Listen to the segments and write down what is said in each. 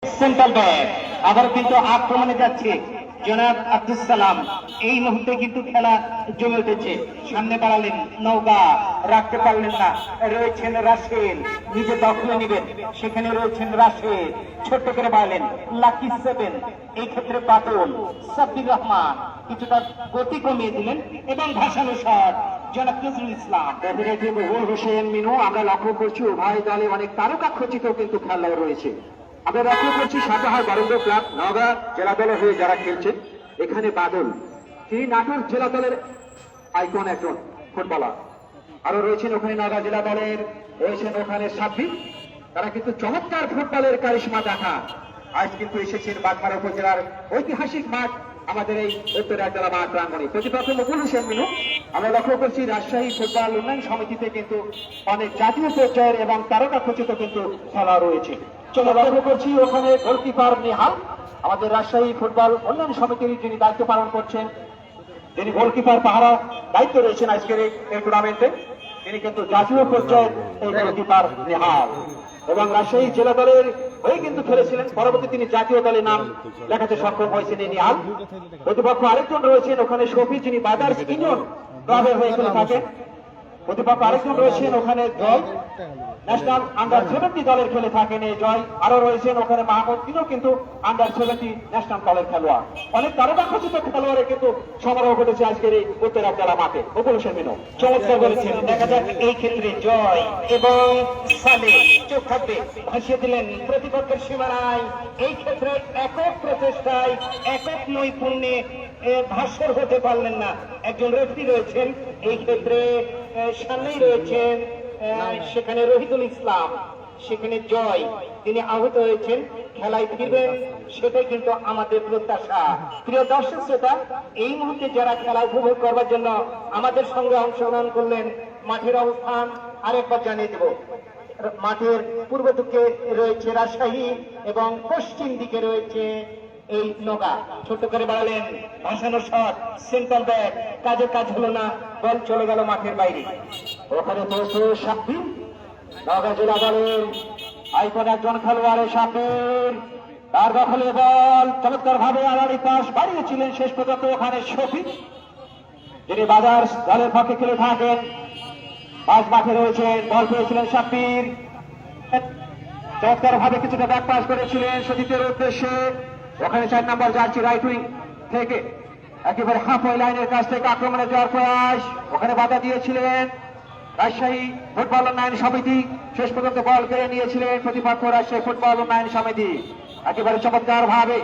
Central back আবার কিন্তু আক্রমণে যাচ্ছে জনাব আব্দুল সালাম। এই মুহূর্তে কিন্তু খেলা জমে উঠেছে। সামনে বাড়ালেন নওগাঁ, রাখতে পারলেন না। রয়েছেন রাশেদ, নিজে দখলে নেবেন, সেখানে রয়েছেন রাশেদ, ছোট্ট করে বাড়ালেন লাকি সেভেন। এই ক্ষেত্রে বাদল সাব্বির রহমান কিছুটা গতি কমিয়ে দিলেন এবং ভাসানো শট জনাব নজরুল ইসলাম। মহুল হোসেন মিনু, আমরা লক্ষ্য করছি উভয় দলে অনেক তারকা খচিত কিন্তু খেলোয়াড় রয়েছে। আমরা লক্ষ্য করছি সাপাহার বারুণ্ড ক্লাব নওগাঁ জেলা দলের হয়ে যারা খেলছেন, এখানে বাদল, তিনি নাটোর জেলা দলের আইকন একজন ফুটবলার। আরো রয়েছেন ওখানে নওগাঁ জেলা দলের, রয়েছেন ওখানে সাব্বির, তারা কিন্তু চমৎকার ফুটবলের কারিশমা দেখা। আজ কিন্তু এসেছেন বাগমারা উপজেলার ঐতিহাসিক মাঠ আমাদের এই উত্তরা জেলা মাঠ প্রাঙ্গণে। প্রতিপক্ষ মহুল হোসেন মিনু, আমরা লক্ষ্য করছি রাজশাহী ফুটবল উন্নয়ন সমিতিতে কিন্তু অনেক জাতীয় পর্যায়ের এবং তারকা খচিত কিন্তু খেলা রয়েছে। চলো লক্ষ্য করছি ওখানে গোলকিপার নিহাল, আমাদের রাজশাহী ফুটবল উন্নয়ন সমিতির যিনি দায়িত্ব পালন করছেন, যিনি গোলকিপার পাহারা দায়িত্ব রয়েছেন আজকের এই টুর্নামেন্টে, তিনি কিন্তু জাতীয় পর্যায়ের এই গোলকিপার নিহাল এবং রাজশাহী জেলা দলের হয়ে কিন্তু খেলেছিলেন। পরবর্তী তিনি জাতীয় দলের নাম লেখাতে সক্ষম হয়েছেন এই নিহাল। প্রতিপক্ষ আরেকজন রয়েছেন ওখানে শফি, যিনি বাজার ইউনিয়ন ক্লাবের হয়ে খেলে থাকেন। প্রতিপক্ষ আরেকজন রয়েছেন ওখানে জয়, ন্যাশনাল আন্ডার 70 দলের খেলে থাকেন এই জয়। আরো রয়েছেন ওখানে মাহমুদ, তিনিও কিন্তু আন্ডার 70 ন্যাশনাল দলের খেলোয়াড়। অনেক তারকা খচিত খেলোয়াড়ের কিন্তু সমারোহ ঘটেছে আজকের এই উত্তরা জেলা মাঠে। মহুল হোসেন মিনু চমৎকার বলেছেন। দেখা যাক এই ক্ষেত্রে জয় এবং সালে চোখ থাকবে, ভাসিয়ে দিলেন প্রতিপক্ষের সীমানায়। এই ক্ষেত্রে একক প্রচেষ্টায়, একক নৈপুণ্যে ভাস্কর হতে পারলেন না। একজন রেফারি রয়েছেন এই ক্ষেত্রে, সামনেই রয়েছেন সেখানে রহিদুল ইসলাম, সেখানে জয়, তিনি আহত হয়েছেন, খেলায় ফিরবেন সেটাই কিন্তু আমাদের প্রত্যাশা। প্রিয় দর্শক শ্রোতা, এই মুহূর্তে যারা খেলা উপভোগ করবার জন্য আমাদের সঙ্গে অংশগ্রহণ করলেন, মাঠের অবস্থান আরেকবার জানিয়ে দেব। মাঠের পূর্ব দিকে রয়েছে রাজশাহী এবং পশ্চিম দিকে রয়েছে এই নওগাঁ। ছোট করে বাড়ালেন, ভাসানো শট, সেন্ট্রাল ব্যাক, কাজের কাজ হলো না, বল চলে গেল মাঠের বাইরে। ওখানে পৌঁছে সাব্বির, নওগাঁ জেলা দলের আইকন একজন খেলোয়াড়ের সাব্বির, তার দখলে বল চমৎকার ভাবে আড়াআড়ি পাস বাড়িয়েছিলেন শেষ পর্যন্ত ওখানে শফি, যিনি বাজার দলের পক্ষে খেলে থাকেন। পাঁচ মাঠে রয়েছেন, বল পেয়েছিলেন সাব্বির, চমৎকার ভাবে কিছুটা ব্যাক পাস করেছিলেন সজিতের উদ্দেশ্যে। ওখানে 4 নম্বর জার্সি রাইট উইং থেকে একেবারে হাফওয়ে লাইনের কাছ থেকে আক্রমণে যাওয়ার প্রয়াস, ওখানে বাধা দিয়েছিলেন রাজশাহী ফুটবল উন্নয়ন সমিতি। শেষ পর্যন্ত বল কেড়ে নিয়েছিলেন প্রতিপক্ষ রাজশাহী ফুটবল উন্নয়ন সমিতি। একেবারে চমৎকার ভাবে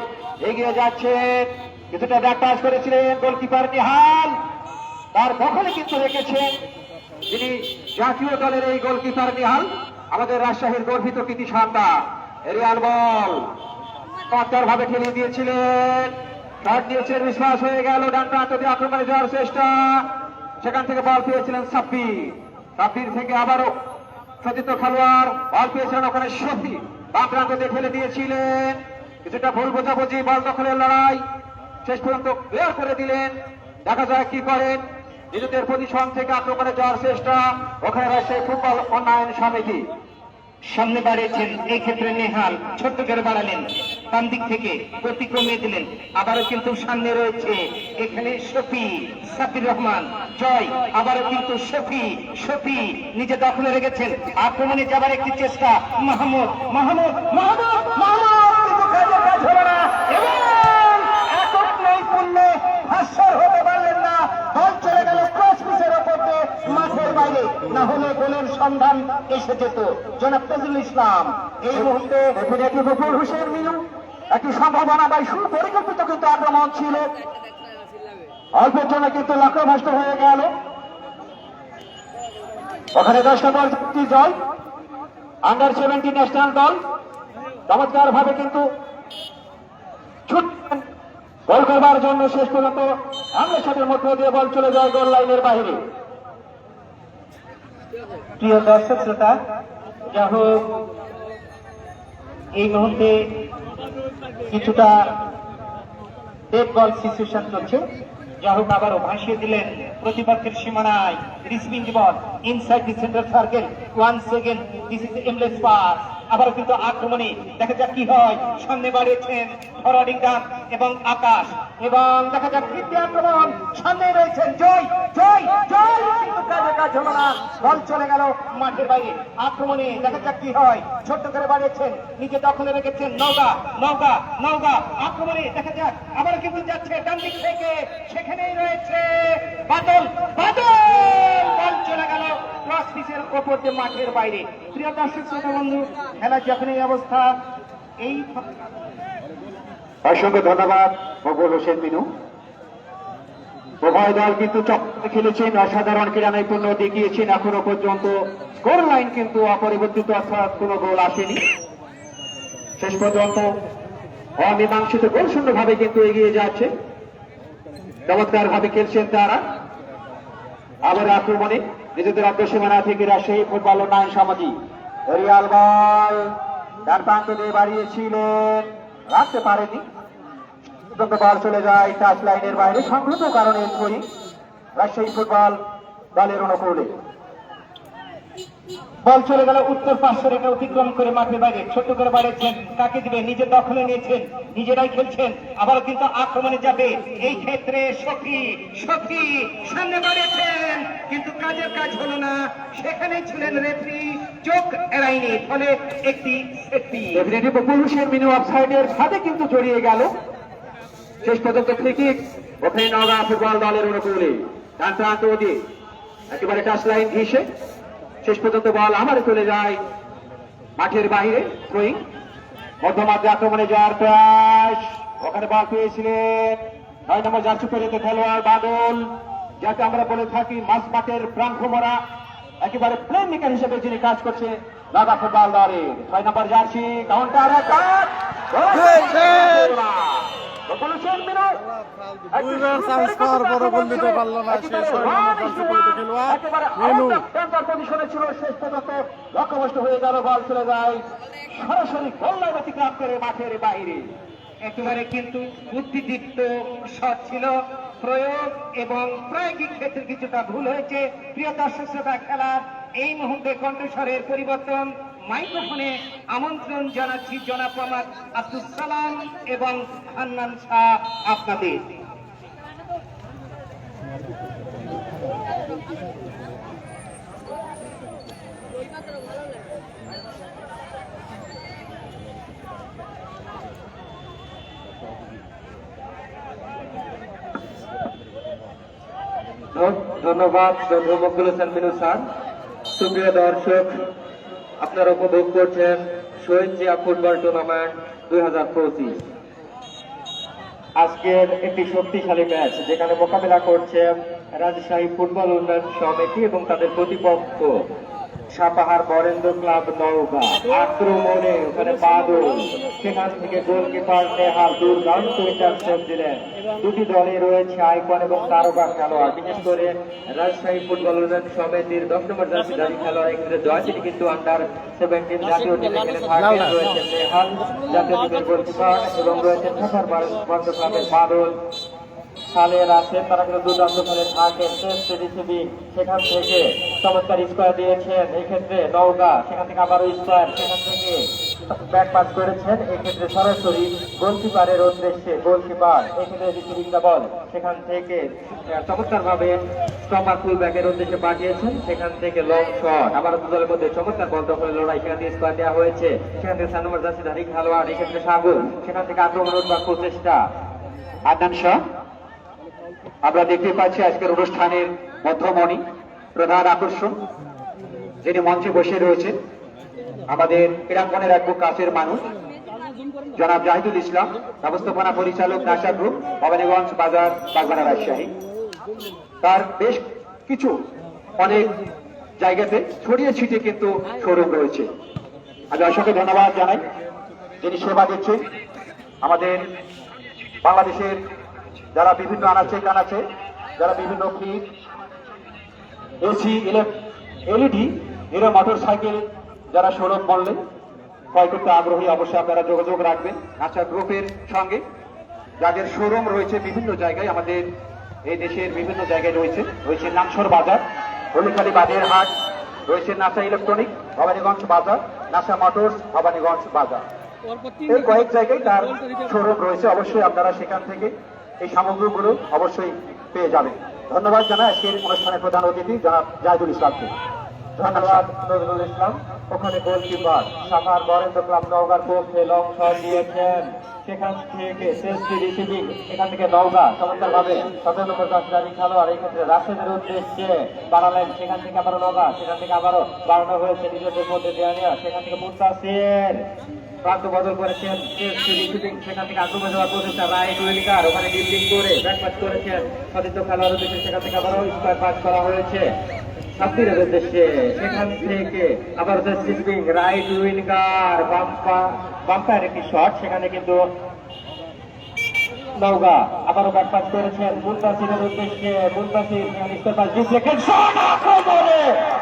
এগিয়ে যাচ্ছেন, কিছুটা ব্যাক পাস করেছিলেন গোলকিপার নিহাল, তার দখলে কিন্তু রেখেছেন যিনি জাতীয় দলের এই গোলকিপার নিহাল, আমাদের রাজশাহীর গর্বিত কৃতি সন্তান। এরিয়াল বল চমৎকার ভাবে ঠেলিয়ে দিয়েছিলেন, শট দিয়েছিলেন, বিশ্বাস হয়ে গেল ডান প্রান্ত দিয়ে আক্রমণে যাওয়ার চেষ্টা, সেখান থেকে বল পেয়েছিলেন সাব্বির, সাব্বির থেকে আবারও সতীর্থ খেলোয়াড় বল পেয়েছিলেন ওখানে শফি, বাম প্রান্ত দিয়ে ঠেলে দিয়েছিলেন, কিছুটা ভুল বোঝাবুঝি, বল দখলের লড়াই, শেষ পর্যন্ত ক্লিয়ার করে দিলেন। দেখা যায় কি করেন, নিজেদের পজিশন থেকে আক্রমণে যাওয়ার চেষ্টা, ওখানে রাজশাহী ফুটবল উন্নয়ন সমিতি। সামনে বাড়িয়েছেন এই ক্ষেত্রে নেহাল, ছোট্ট করে বাড়ালেন, ডান দিক থেকে গতি কমিয়ে দিলেন, আবারও কিন্তু সামনে রয়েছে এখানে শফি, সাব্বির রহমান, জয়, আবারও কিন্তু শফি, শফি নিজে দখলে রেখেছেন, আক্রমণে যাবার একটি চেষ্টা, মাহমুদ, মাহমুদ, মাহমুদ, মাহমুদ, কিন্তু কাজে কাজ হলো না এবং একক নৈপুণ্যে ভাস্কর হতে পারলেন না, বল চলে গেল ক্রস পিচের ওপর দিয়ে মাঠের বাইরে, না হলে গোলের সন্ধান এসে যেত। জনাব নজরুল ইসলাম এই মুহূর্তে মহুল হোসেন মিনু, একটি সম্ভাবনা বা সুপরিকল্পিত কিন্তু আক্রমণ ছিল, অল্পের জন্য কিন্তু লক্ষ্যভ্রষ্ট হয়ে গেল। ওখানে 10 নম্বর জয়, আন্ডার 70 ন্যাশনাল দল চমৎকার ভাবে কিন্তু ছুটছেন গোল করবার জন্য, শেষ পর্যন্ত আমরা সাথের মধ্য দিয়ে বল চলে যায় গোল লাইনের বাইরে। প্রিয় দর্শক শ্রোতা, যা হোক এই মুহূর্তে কিছুটা ডেড বল সিচুয়েশন চলছে, যা হোক আবারও ভাসিয়ে দিলেন প্রতিপক্ষের সীমানায়, receiving ball inside the centre circle, 1 second, this is aimless pass, আবার কিন্তু আক্রমণে দেখা যাক কি হয়। সামনে বাড়িয়েছেন ফরওয়ার্ডিংগাম এবং আকাশ, এবং দেখা যাক তৃতীয় আক্রমণ সামনে রয়েছেন জয় জয় জয়, কিন্তু কাজে কাজ হলো না, বল চলে গেল মাঠের বাইরে। আক্রমণে দেখা যাক কি হয়। ছোট্ট করে বাড়িয়েছেন, নিজে দখলে রেখেছেন নওগাঁ নওগাঁ নওগাঁ। আক্রমণে দেখা যাক আবার কিন্তু যাচ্ছে ডান দিক থেকে, সেখানেই রয়েছে বাদল বাদল, বল চলে গেল ক্রস পিচের ওপর দিয়ে মাঠের বাইরে। প্রিয় দর্শক শ্রোতা বন্ধু, খেলা যখন এই অবস্থা, এই অসংখ্য ধন্যবাদ মকবুল হোসেন মিনু। উভয় দল কিন্তু চক্করে খেলেছেন, অসাধারণ ক্রীড়া নৈপুণ্য দেখিয়েছেন। এখনো পর্যন্ত স্কোর লাইন কিন্তু অপরিবর্তিত, অর্থাৎ কোনো গোল আসেনি। শেষ পর্যন্ত অমীমাংসিত গোল শূন্যভাবে কিন্তু এগিয়ে যাচ্ছে। চমৎকার ভাবে খেলছেন তারা। আবার আক্রমণে নিজেদের আত্মসীমানা থেকে রাজশাহী ফুটবল উন্নয়ন সমিতি রিয়াল বল ডান প্রান্ত দিয়ে বাড়িয়েছিলেন, রাখতে পারেনি। বল চলে যায় টাচ লাইনের বাইরে, সংহত কারণে ছড়ি রাজশাহী ফুটবল দলের অনুকূলে। বল চলে গেল উত্তর পার্শ্ব রেখা অতিক্রম করে মাঠের বাইরে। ছোট করে বাড়িয়েছেন, কাকে দিবে, নিজের দখলে নিয়েছেন, নিজেরাই খেলছেন। আবার কিন্তু আক্রমণে যাবে, এই ক্ষেত্রে সফি সফি সামনে বাড়িয়েছেন, কিন্তু কাজের কাজ হলো না। সেখানে ছিলেন রেফারি, চোখ এড়ায়নি, ফলে একটি সেফটি। ডেফিনেটলি মকবুল হোসেন মিনু অফসাইডের ফাঁদে কিন্তু জড়িয়ে গেল। শেষ পর্যন্ত ফ্রি কিক ওখানে নওগাঁ ফুটবল দলের অনুকূলে। ডান প্রান্ত দিয়ে একেবারে টাচ লাইন ঘিসে শেষ পর্যন্ত বল আবার চলে যায় মাঠের বাইরে। থ্রোয়িং মধ্যমাত্রা আক্রমণে যাওয়ার প্রয়াস, ওখানে বল পেয়েছিলেন 9 নম্বর জার্সি পরিহিত খেলোয়াড় বাদল, যাকে আমরা বলে থাকি মাঝ মাঠের প্রাণ ভ্রমরা, একেবারে প্লে মেকার হিসেবে যিনি কাজ করছে নওগাঁ ফুটবল দলের 6 নম্বর জার্সি। কাউন্টার অ্যাটাক, দুইবার চান্স পাওয়ার পরও গোল দিতে পারলো না সেই 6 নম্বর খেলোয়াড় মিনু। ছিল শেষ পর্যন্ত লক্ষ্যভ্রষ্ট হয়ে গেল, বল চলে যায় সরাসরি গোল লাইন অতিক্রম করে মাঠের বাইরে। একেবারে কিন্তু বুদ্ধিদীপ্ত শট ছিল, প্রয়োগ এবং প্রায়োগিক ক্ষেত্রে কিছুটা ভুল হয়েছে। প্রিয় দর্শক শ্রোতা, খেলার এই মুহূর্তে কণ্ঠস্বরের পরিবর্তন, মাইক্রোফোনে আমন্ত্রণ জানাচ্ছি জনাব মোহাম্মদ আব্দুল সালাম এবং হান্নান শাহ আপনাদের। ধন্যবাদ মকবুল হোসেন মিনু স্যার। সুপ্রিয় দর্শক, আপনারা উপভোগ করছেন শহীদ জিয়া ফুটবল টুর্নামেন্ট 2025। আজকের একটি শক্তিশালী ম্যাচ, যেখানে মোকাবেলা করছে রাজশাহী ফুটবল উন্নয়ন সমিতি এবং তাদের প্রতিপক্ষ সাপাহার বরেন্দ্র ক্লাব নওগাঁ। আক্রমণে ওখানে বাদল, সেখান থেকে গোলকিপার নেহাল দুর্দান্ত ইন্টারসেপ্ট দিলেন। দুটি দলে রয়েছে আইকন এবং তারকা খেলোয়াড়, বিশেষ করে রাজশাহী ফুটবল উন্নয়ন সমিতির 10 নম্বর জার্সিধারী খেলোয়াড় এক্ষেত্রে জয়, তিনি কিন্তু আন্ডার 17 জাতীয় টিমে খেলে থাকেন। রয়েছেন নেহাল জাতীয় টিমের গোলকিপার, এবং রয়েছেন সাপাহার বরেন্দ্র ক্লাবের বাদল সালের আছেন, তারা কিন্তু দুর্দান্ত খেলে থাকেন। টেস্ট রিসিভিং, সেখান থেকে চমৎকার স্কোয়ার দিয়েছেন এই ক্ষেত্রে নওগাঁ, সেখান থেকে আবারও স্কোয়ার, সেখান থেকে ব্যাক পাস করেছেন এই ক্ষেত্রে সরাসরি গোলকিপারের উদ্দেশ্যে। গোলকিপার এই ক্ষেত্রে রিসিভিং দা বল, সেখান থেকে চমৎকার ভাবে স্টপার ফুল ব্যাকের উদ্দেশ্যে পাঠিয়েছেন, সেখান থেকে লং শট। আবার দুদলের মধ্যে চমৎকার বল দখলের লড়াই, সেখান থেকে স্কোয়ার দেওয়া হয়েছে। সেখান থেকে 7 নম্বর জার্সিধারী খেলোয়াড় এই ক্ষেত্রে সাগর, সেখান থেকে আক্রমণ উঠবার প্রচেষ্টা আদনান শাহ। আমরা দেখতে পাচ্ছি আজকের অনুষ্ঠানের মধ্যমণি, প্রধান আকর্ষণ, যিনি মঞ্চে বসে রয়েছেন আমাদের ক্রীড়াঙ্গনের এক কাছের মানুষ, জনাব জাহিদুল ইসলাম, ব্যবস্থাপনা পরিচালক নাসা গ্রুপ, ভবানীগঞ্জ বাজার, বাগবাড়া, রাজশাহী। তার বেশ কিছু অনেক জায়গাতে ছড়িয়ে ছিটিয়ে কিন্তু শোরুম রয়েছে। আমি অসংখ্য ধন্যবাদ জানাই যিনি সেবা দিচ্ছেন আমাদের বাংলাদেশের যারা বিভিন্ন আনাচে কানাচে, যারা বিভিন্ন fridge, AC, LED, hero motor cycle যারা শোরুম বললে ক্রয় করতে আগ্রহী, অবশ্যই আপনারা যোগাযোগ রাখবেন আশা গ্রুপের সঙ্গে, যাদের শোরুম রয়েছে বিভিন্ন জায়গায়, আমাদের এই দেশের বিভিন্ন জায়গায় রয়েছে নামসর বাজার, হলিখালি বাজার হাট, রয়েছে নাসা ইলেকট্রনিক, ভবানীগঞ্জ বাজার, নাসা মোটরস ভবানীগঞ্জ বাজার। এই কয়েক জায়গায় তার শোরুম রয়েছে, অবশ্যই আপনারা সেখান থেকে এই সামগ্রীগুলো অবশ্যই পেয়ে যাবেন। ধন্যবাদ জানাই আজকের অনুষ্ঠানের প্রধান অতিথি জনাব জাহিদুল ইসলামকে। ধন্যবাদ নজরুল ইসলাম। ওখানে গোলকিপার সাপাহার বরেন্দ্র ক্লাব নওগাঁর পক্ষে লং শট দিয়েছেন, সেখান থেকে সেফটি রিসিভিং, এখান থেকে নওগাঁ চমৎকার ভাবে 17 নম্বর কাশিদারি খেলোয়াড় এই ক্ষেত্রে রাশেদের উদ্দেশ্যে বাড়ালেন, সেখান থেকে আবারও নওগাঁ, সেখান থেকে আবারও বাড়ানো হয়েছে নিজেদের মধ্যে দেওয়া নেওয়া, সেখান থেকে মুস্তাসির প্রান্ত বদল করেছেন, সেফটি রিসিভিং, সেখান থেকে আক্রমণ যাওয়ার প্রচেষ্টা রাইট উইঙ্গার ওখানে ডিপলিং করে ব্যাকপাস করেছেন সতীর্থ খেলোয়াড় উদ্দেশ্যে, সেখান থেকে আবারও স্কোয়ার পাস করা হয়েছে সাব্বিরের উদ্দেশ্যে, সেখান থেকে আবার সুইং রাইট উইঙ্গার বাম্পার একটি শট, সেখানে কিন্তু নওগাঁ আবারও ব্যাকপাস করেছেন মুন্তাসিরের উদ্দেশ্যে, মুন্তাসির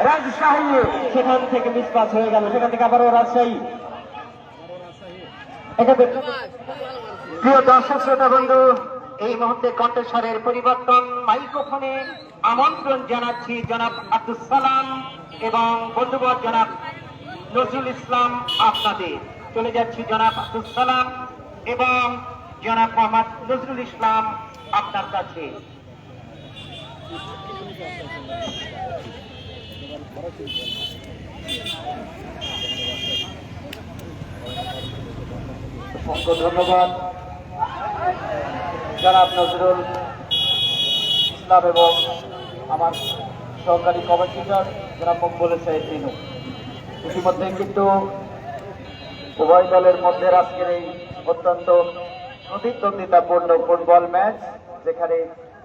রাজশাহী, সেখান থেকে মিসপাস হয়ে গেল, সেখান থেকে আবারও রাজশাহী। প্রিয় দর্শক শ্রোতা বন্ধু, এই মুহূর্তে কণ্ঠস্বরের পরিবর্তন, মাইক্রোফোনে আমন্ত্রণ জানাচ্ছি জনাব আব্দুল সালাম এবং বন্ধুবর জনাব নজরুল ইসলাম। আপনাদের চলে যাচ্ছি জনাব আব্দুল সালাম এবং জনাব মোহাম্মদ নজরুল ইসলাম আপনার কাছে। অসংখ্য ধন্যবাদ জনাব নজরুল ইসলাম এবং আমার সহকারী কমেন্টেটর জনাব মকবুল সাহেব তিনু। ইতিমধ্যে কিন্তু উভয় দলের মধ্যে আজকের এই অত্যন্ত প্রতিদ্বন্দ্বিতাপূর্ণ ফুটবল ম্যাচ, যেখানে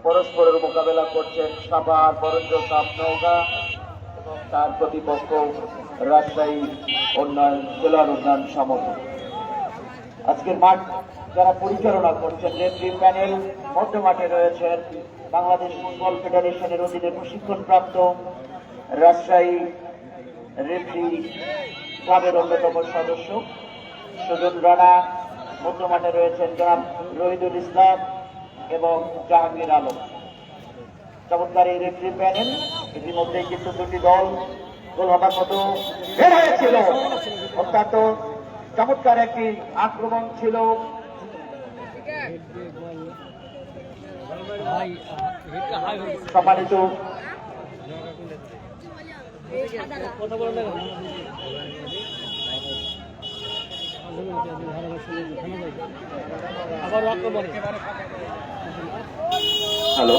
পরস্পরের মোকাবেলা করছেন সাপাহার বরেন্দ্র ক্লাব নওগাঁ এবং তার প্রতিপক্ষ রাজশাহী জেলার উন্নয়ন সমিতি। আজকের মাঠ যারা পরিচালনা করছেন রেফারি প্যানেল, মধ্য মাঠে রয়েছেন বাংলাদেশ ফুটবল ফেডারেশনের অধীনে প্রশিক্ষণপ্রাপ্ত রাজশাহী রেফারি ক্লাবের অন্যতম সদস্য সুজন রানা, মধ্য মাঠে রয়েছেন জনাব রহিদুল ইসলাম এবং জাহাঙ্গীর আলম। চমৎকার এই রেফারি প্যানেল, ইতিমধ্যে কিন্তু দুটি দল গোল হবার মতো বের হয়েছিল, অত্যন্ত চমৎকার একটি আক্রমণ ছিল। সম্মানিত হ্যালো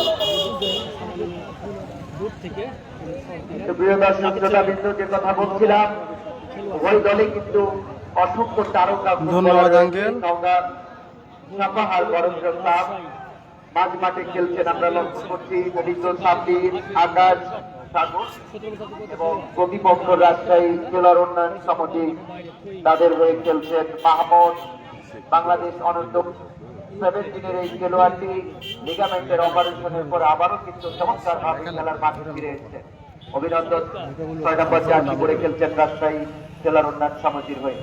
প্রিয় দর্শক শ্রোতাবৃন্দ, যে কথা বলছিলাম, উভয় দলে কিন্তু অসংখ্য তারকা ধন্যবাদ আঙ্কেল। সাপাহার বরেন্দ্র ক্লাব মাঝ মাঠে খেলছেন, আমরা লক্ষ্য করছি দরিদ্র সাব্বির, আকাশ, সাগর এবং প্রতিপক্ষ রাজশাহী জেলার উন্নয়ন সমিতি, তাদের হয়ে খেলছেন মাহমুদ। বাংলাদেশ অনন্ত 17 এই খেলোয়াড়টি লিগামেন্টের অপারেশনের পর আবারও কিন্তু চমৎকার ভাবে খেলার মাঠে ফিরে এসেছেন। অভিনন্দন। 6 নম্বর জার্সি পরে খেলছেন রাজশাহী জেলার উন্নয়ন সমিতির হয়ে।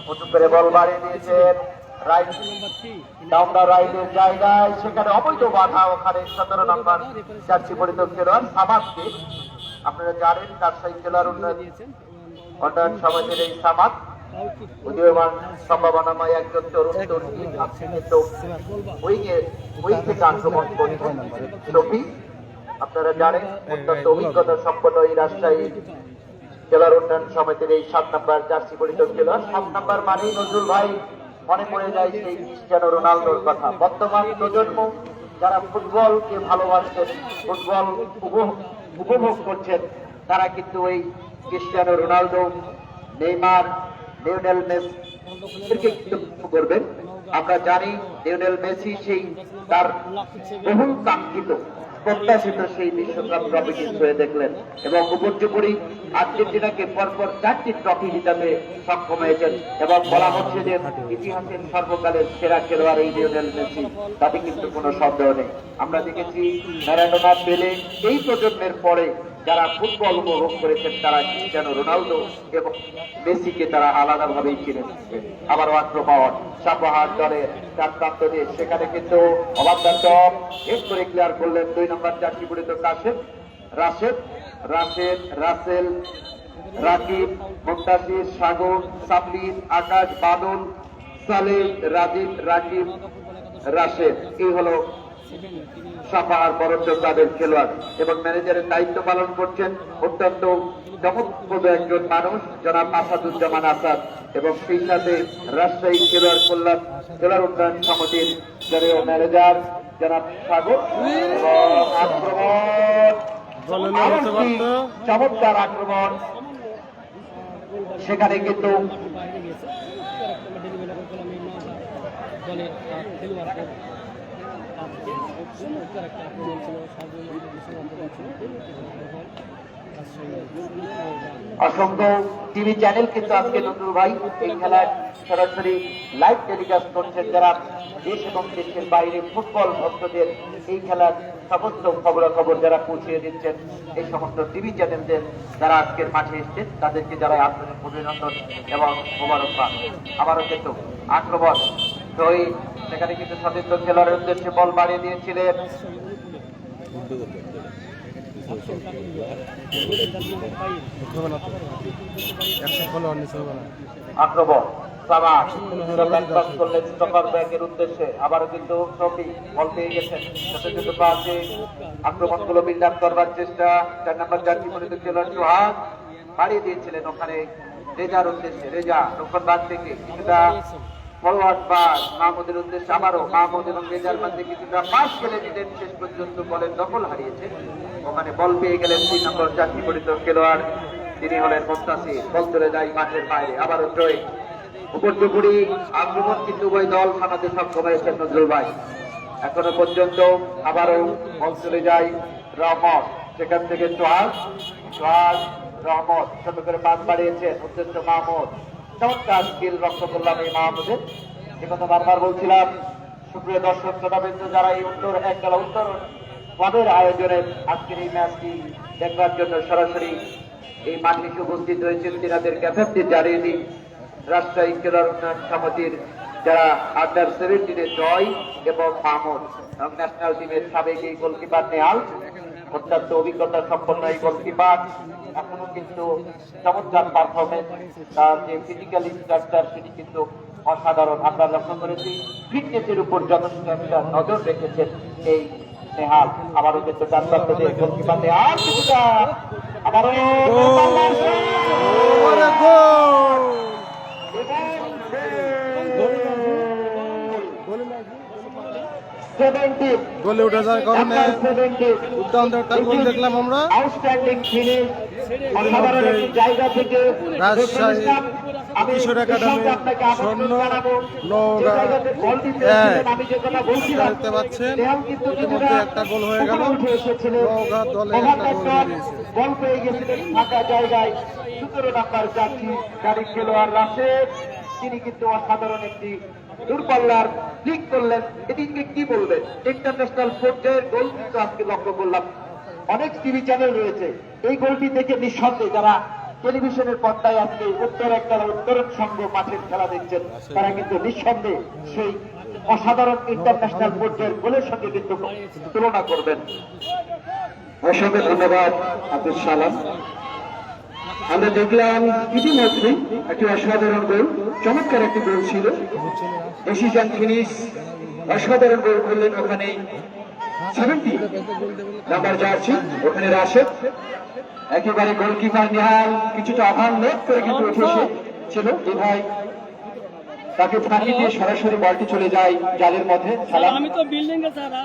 নতুন করে বল বাড়িয়ে দিয়েছেন রাইডের জায়গায়, সেখানে অবৈধ বাধা, ওখানে 17 নম্বর জার্সি পরিত খেলোয়াড় সামাদকে, আপনারা জানেন রাজশাহী জেলার উন্নয়ন সমিতির এই সামাদ উদীয়মান সম্ভাবনাময় একজন তরুণ তরুণী, কিন্তু উইং থেকে আক্রমণ করছেন টপি। আপনারা জানেন অত্যন্ত অভিজ্ঞতা সম্পন্ন এই রাজশাহী জেলার উন্নয়ন সমিতির এই 7 নম্বর জার্সি পরিত খেলোয়াড়। 7 নম্বর মানেই নজরুল ভাই মনে পড়ে যায় সেই ক্রিস্টিয়ানো রোনালদোর কথা। বর্তমান প্রজন্ম যারা ফুটবলকে ভালোবাসছেন, ফুটবল উপভোগ করছেন, তারা কিন্তু এই Cristiano Ronaldo, Neymar, Lionel Messi করবেন। আমরা জানি লিওনেল মেসি সেই তার বহু কাঙ্ক্ষিত প্রত্যাশিত সেই বিশ্বকাপ ট্রফিটি ছুঁয়ে দেখলেন এবং উপর্যুপরি আর্জেন্টিনাকে পরপর 4টি ট্রফি জিতাতে সক্ষম হয়েছেন এবং বলা হচ্ছে যে ইতিহাসের সর্বকালের সেরা খেলোয়াড় এই লিওনেল মেসি, তাতে কিন্তু কোনো সন্দেহ নেই। আমরা দেখেছি ম্যারাডোনা, পেলে, এই প্রজন্মের পরে যারা ফুটবল উপভোগ করেছেন তারা ক্রিস্টিয়ানো রোনালদো এবং মেসিকে তারা আলাদাভাবেই চিনে থাকছে। আবার আক্রমণ সাপাহার দলের 4 প্রান্ত দিয়ে, সেখানে কিন্তু অবাধ্যার টপ এক করে ক্লিয়ার করলেন 2 নম্বর জার্সি পরিত রাসেল রাকিব, মুক্তাসির, সাগর, সাবলিন, আকাশ, বাদল, সালেহ, রাজীব, রাকিব, রাশেদ। এই হলো সাপাহার বরণ্য ক্লাবের খেলোয়াড় এবং ম্যানেজারের দায়িত্ব পালন করছেন অত্যন্ত চমৎকার একজন মানুষ জনাব আসাদুজ্জামান আসাদ এবং সেই সাথে রাজশাহী খেলোয়াড় উন্নয়ন সমিতির দলীয় ম্যানেজার জনাব সাগর। এবং আক্রমণ, বলে আরো হতে একটি পারতো। চমৎকার আক্রমণ, সেখানে কিন্তু অসংখ্য টিভি চ্যানেল কিন্তু আজকে নতুন ভাই এই খেলার সরাসরি লাইভ টেলিকাস্ট করছেন, যারা দেশ এবং দেশের বাইরে ফুটবল ভক্তদের এই খেলার সমস্ত খবরাখবর যারা পৌঁছিয়ে দিচ্ছেন এই সমস্ত টিভি চ্যানেলদের যারা আজকের মাঠে এসছেন তাদেরকে যারা আন্তরিক অভিনন্দন এবং মোবারকবাদ। আবারও কিন্তু আক্রমণ জয়ী, সেখানে কিন্তু সতীর্থ খেলোয়াড়ের উদ্দেশ্যে বল বাড়িয়ে দিয়েছিলেন আক্রমণ সামাদ করলেন স্টপার ব্যাগের উদ্দেশ্যে। আবারও কিন্তু ট্রফি বল পেয়ে গেছেন, কিন্তু পাশে আক্রমণগুলো বিল্ড আপ করবার চেষ্টা। 4 নম্বর জার্সি পরিহিত খেলোয়াড় সোহাগ বাড়িয়ে দিয়েছিলেন ওখানে রেজার উদ্দেশ্যে। রেজা রক্ষণ বাদ থেকে কিছুটা ফরওয়ার্ড পাস মাহমুদের উদ্দেশ্যে, আবারও মাহমুদ এবং রেজার মধ্যে কিছুটা পাস খেলে দিলেন, শেষ পর্যন্ত বলের দখল হারিয়েছে। ওখানে বল পেয়ে গেলেন 3 নম্বর জার্সি পরিহিত খেলোয়াড়, তিনি হলেন মুস্তাসির। বল চলে যায় মাঠের বাইরে, আবারও জয়। উপর্যুপুরি আক্রমণ কিন্তু উভয় দল থামাতে সক্ষম হয়েছেন নজরুল ভাই এখনো পর্যন্ত। আবারও বল চলে যায় রহমত, সেখান থেকে সোহাগ রহমত ছোট করে পাস বাড়িয়েছেন উদ্দেশ্য মাহমুদ। চমৎকার স্কিল লক্ষ্য করলাম এই মাহমুদের। যে কথা বারবার বলছিলাম, সুপ্রিয় দর্শক শ্রোতাবৃন্দ, যারা এই একতলা উত্তর পদের আয়োজনে আজকের এই ম্যাচটি দেখবার জন্য সরাসরি এই মাঠে উপস্থিত হয়েছেন, তিনাদের ক্যাপ্টেন জানিয়ে দিই রাজশাহী খেলোয়াড় উন্নয়ন সমিতির যারা আন্ডার 17 জয় এবং মাহমুদ এবং ন্যাশনাল টিমের সাবেক এই গোলকিপার নেহাল, অত্যন্ত অভিজ্ঞতা সম্পন্ন এই গোলকিপার। এখনো কিন্তু চমৎকার পারফরমেন্স, তার যে ফিজিক্যাল স্ট্রাকচার সেটি কিন্তু অসাধারণ। আমরা লক্ষ্য করেছি ফিটনেসের উপর যথেষ্ট একটা নজর রেখেছেন এই নেহাল। আবারও কিন্তু ডানপ্রান্তে গোলকিপার নেহাল কিছুটা আবারও গোলে উঠে যাওয়ার কারণে দুর্দান্ত একটা গোল দেখলাম আমরা। আউটস্ট্যান্ডিং ফিনিশ, অসাধারণ একটি জায়গা থেকে রাজশাহী কিশোর একাডেমি 0, নওগাঁ 1। দেখতে পাচ্ছেন ইতিমধ্যে একটা গোল হয়ে গেল, নওগাঁ দলে একটা গোল দিয়েছে। বল পেয়ে গেছিলেন ফাঁকা জায়গায় 17 নম্বর জার্সি গাড়ি খেলোয়াড় রাশেদ, তিনি কিন্তু অসাধারণ একটি দূরপাল্লার ক্লিক করলেন। এটিকে কি বলবেন, ইন্টারন্যাশনাল পর্যায়ের গোল কিন্তু আজকে লক্ষ্য করলাম। অনেক টিভি চ্যানেল রয়েছে, এই গোলটি থেকে নিঃসন্দেহে যারা টেলিভিশনের পর্দায় আজকে উত্তরণ সংঘ মাঠের খেলা দেখছেন তারা কিন্তু নিঃসন্দেহে সেই অসাধারণ ইন্টারন্যাশনাল পর্যায়ের গোলের সঙ্গে কিন্তু তুলনা করবেন। অসংখ্য ধন্যবাদ আব্দুল সালাম। আমরা দেখলাম ইতিমধ্যে একটি অসাধারণ গোল, চমৎকার একটি গোল ছিল, ডিসিশন ফিনিশ, অসাধারণ গোল করলেন ওখানে 70 নাম্বার জার্সি ওখানে রাশেদ। একেবারে গোলকিপার নিহাল কিছুটা আঘাত লোক করে কিন্তু উঠে ছিল, ভাই তাকে ফাঁকি দিয়ে সরাসরি বলটি চলে যায় জালের মধ্যে।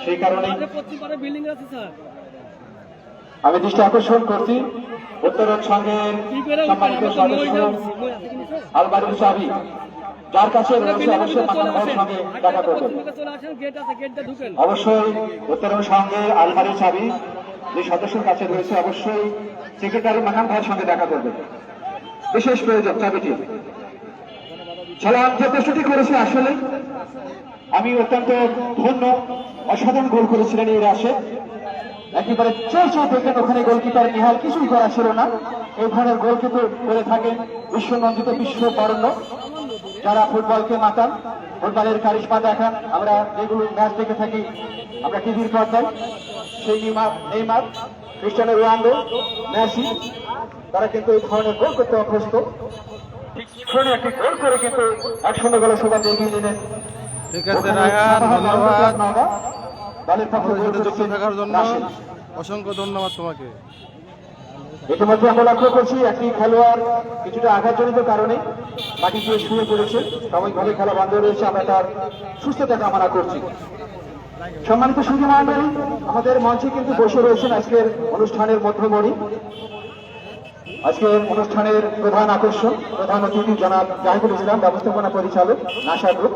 সেই কারণে আমি দৃষ্টি আকর্ষণ করছি উত্তরণ সংঘের সম্মানিত সদস্য আলমারির চাবি, যার কাছে রয়েছে অবশ্যই মাখান ভাইয়ের সঙ্গে দেখা করবেন। অবশ্যই উত্তরণ সংঘের আলমারির চাবি যে সদস্যের কাছে রয়েছে অবশ্যই সেক্রেটারি মাখান ভাইয়ের সঙ্গে দেখা করবেন, বিশেষ প্রয়োজন চাবিটি। সালাম যে প্রশ্নটি করেছে আসলে আমি অত্যন্ত ধন্য, অসাধারণ গোল করেছিলেন এই রাশেদ। একেবারে চেয়ে দেখেন ওখানে গোলকিপার নিহাল কিছুই করা ছিল না। এই ধরনের গোল কিন্তু করে থাকেন বিশ্বনন্দিত বিশ্ব বরেণ্য যারা ফুটবলকে মাতান, ফুটবলের কারিশমা দেখান। আমরা যেগুলো ম্যাচ দেখে থাকি আমরা টিভির পর্দায়, সেই নেইমার, ক্রিস্টিয়ানো রোনালদো, মেসি, তারা কিন্তু এই ধরনের গোল করতে অভ্যস্ত। একটি গোল করে কিন্তু 1-0 গোলে সুবাদ এগিয়ে নিলেন। ঠিক আছে রায়হান, ধন্যবাদ দলের পক্ষে গোল যুক্ত করেছেন থাকার জন্য, রাশেদ। অসংখ্য ধন্যবাদ তোমাকে। ইতিমধ্যে আমরা লক্ষ্য করছি একটি খেলোয়াড় কিছুটা আঘাতজনিত কারণে মাটি দিয়ে শুয়ে পড়েছে, সাময়িকভাবে খেলা বন্ধ রয়েছে, আমরা তার সুস্থতা কামনা করছি। সম্মানিত সুধী মণ্ডলী, আমাদের মঞ্চে কিন্তু বসে রয়েছেন আজকের অনুষ্ঠানের মধ্যমণি, আজকের অনুষ্ঠানের প্রধান আকর্ষণ, প্রধান অতিথি জনাব জাহিদুল ইসলাম, ব্যবস্থাপনা পরিচালক, নাসা গ্রুপ,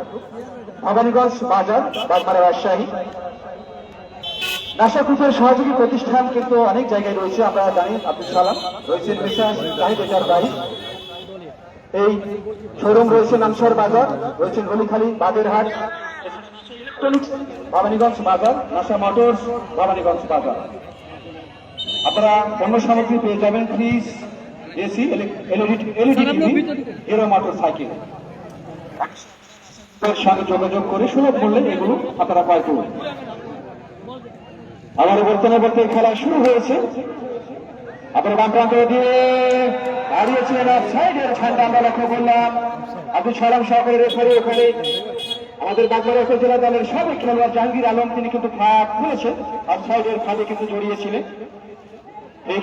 ভবানীগঞ্জ বাজার, বাগমারা, রাজশাহী। নাসা গ্রুপের সহযোগী প্রতিষ্ঠান কিন্তু অনেক জায়গায় রয়েছে, আমরা জানি। আব্দুল সালাম রয়েছেন মেসার্স জাহিদ এন্টারপ্রাইজ, এই শোরুম রয়েছে নামসার বাজার, রয়েছেন হলিখালী, বাগেরহাট, ইলেকট্রনিক্স, ভবানীগঞ্জ বাজার, নাসা মোটরস, ভবানীগঞ্জ বাজার। আপনারা পণ্য সামগ্রী পেয়ে যাবেন fridge, AC, LED TV, hero motor cycle এর সঙ্গে যোগাযোগ করে সুলভ মূল্যে এগুলো আপনারা ক্রয় করুন। আবার বর্তমানে খেলা শুরু হয়েছে। আপনার বাম প্রান্ত দিয়ে দাঁড়িয়েছিলেন অফ সাইডের ঠান্ডা আমরা লক্ষ্য করলাম। আব্দুল সালাম সহকারী রেফারি ওখানে আমাদের বাগমারা উপজেলা দলের সাবেক খেলোয়াড় জাহাঙ্গীর আলম, তিনি কিন্তু ফাঁক খুলেছেন, অফ সাইডের ফাঁদে কিন্তু জড়িয়েছিলেন।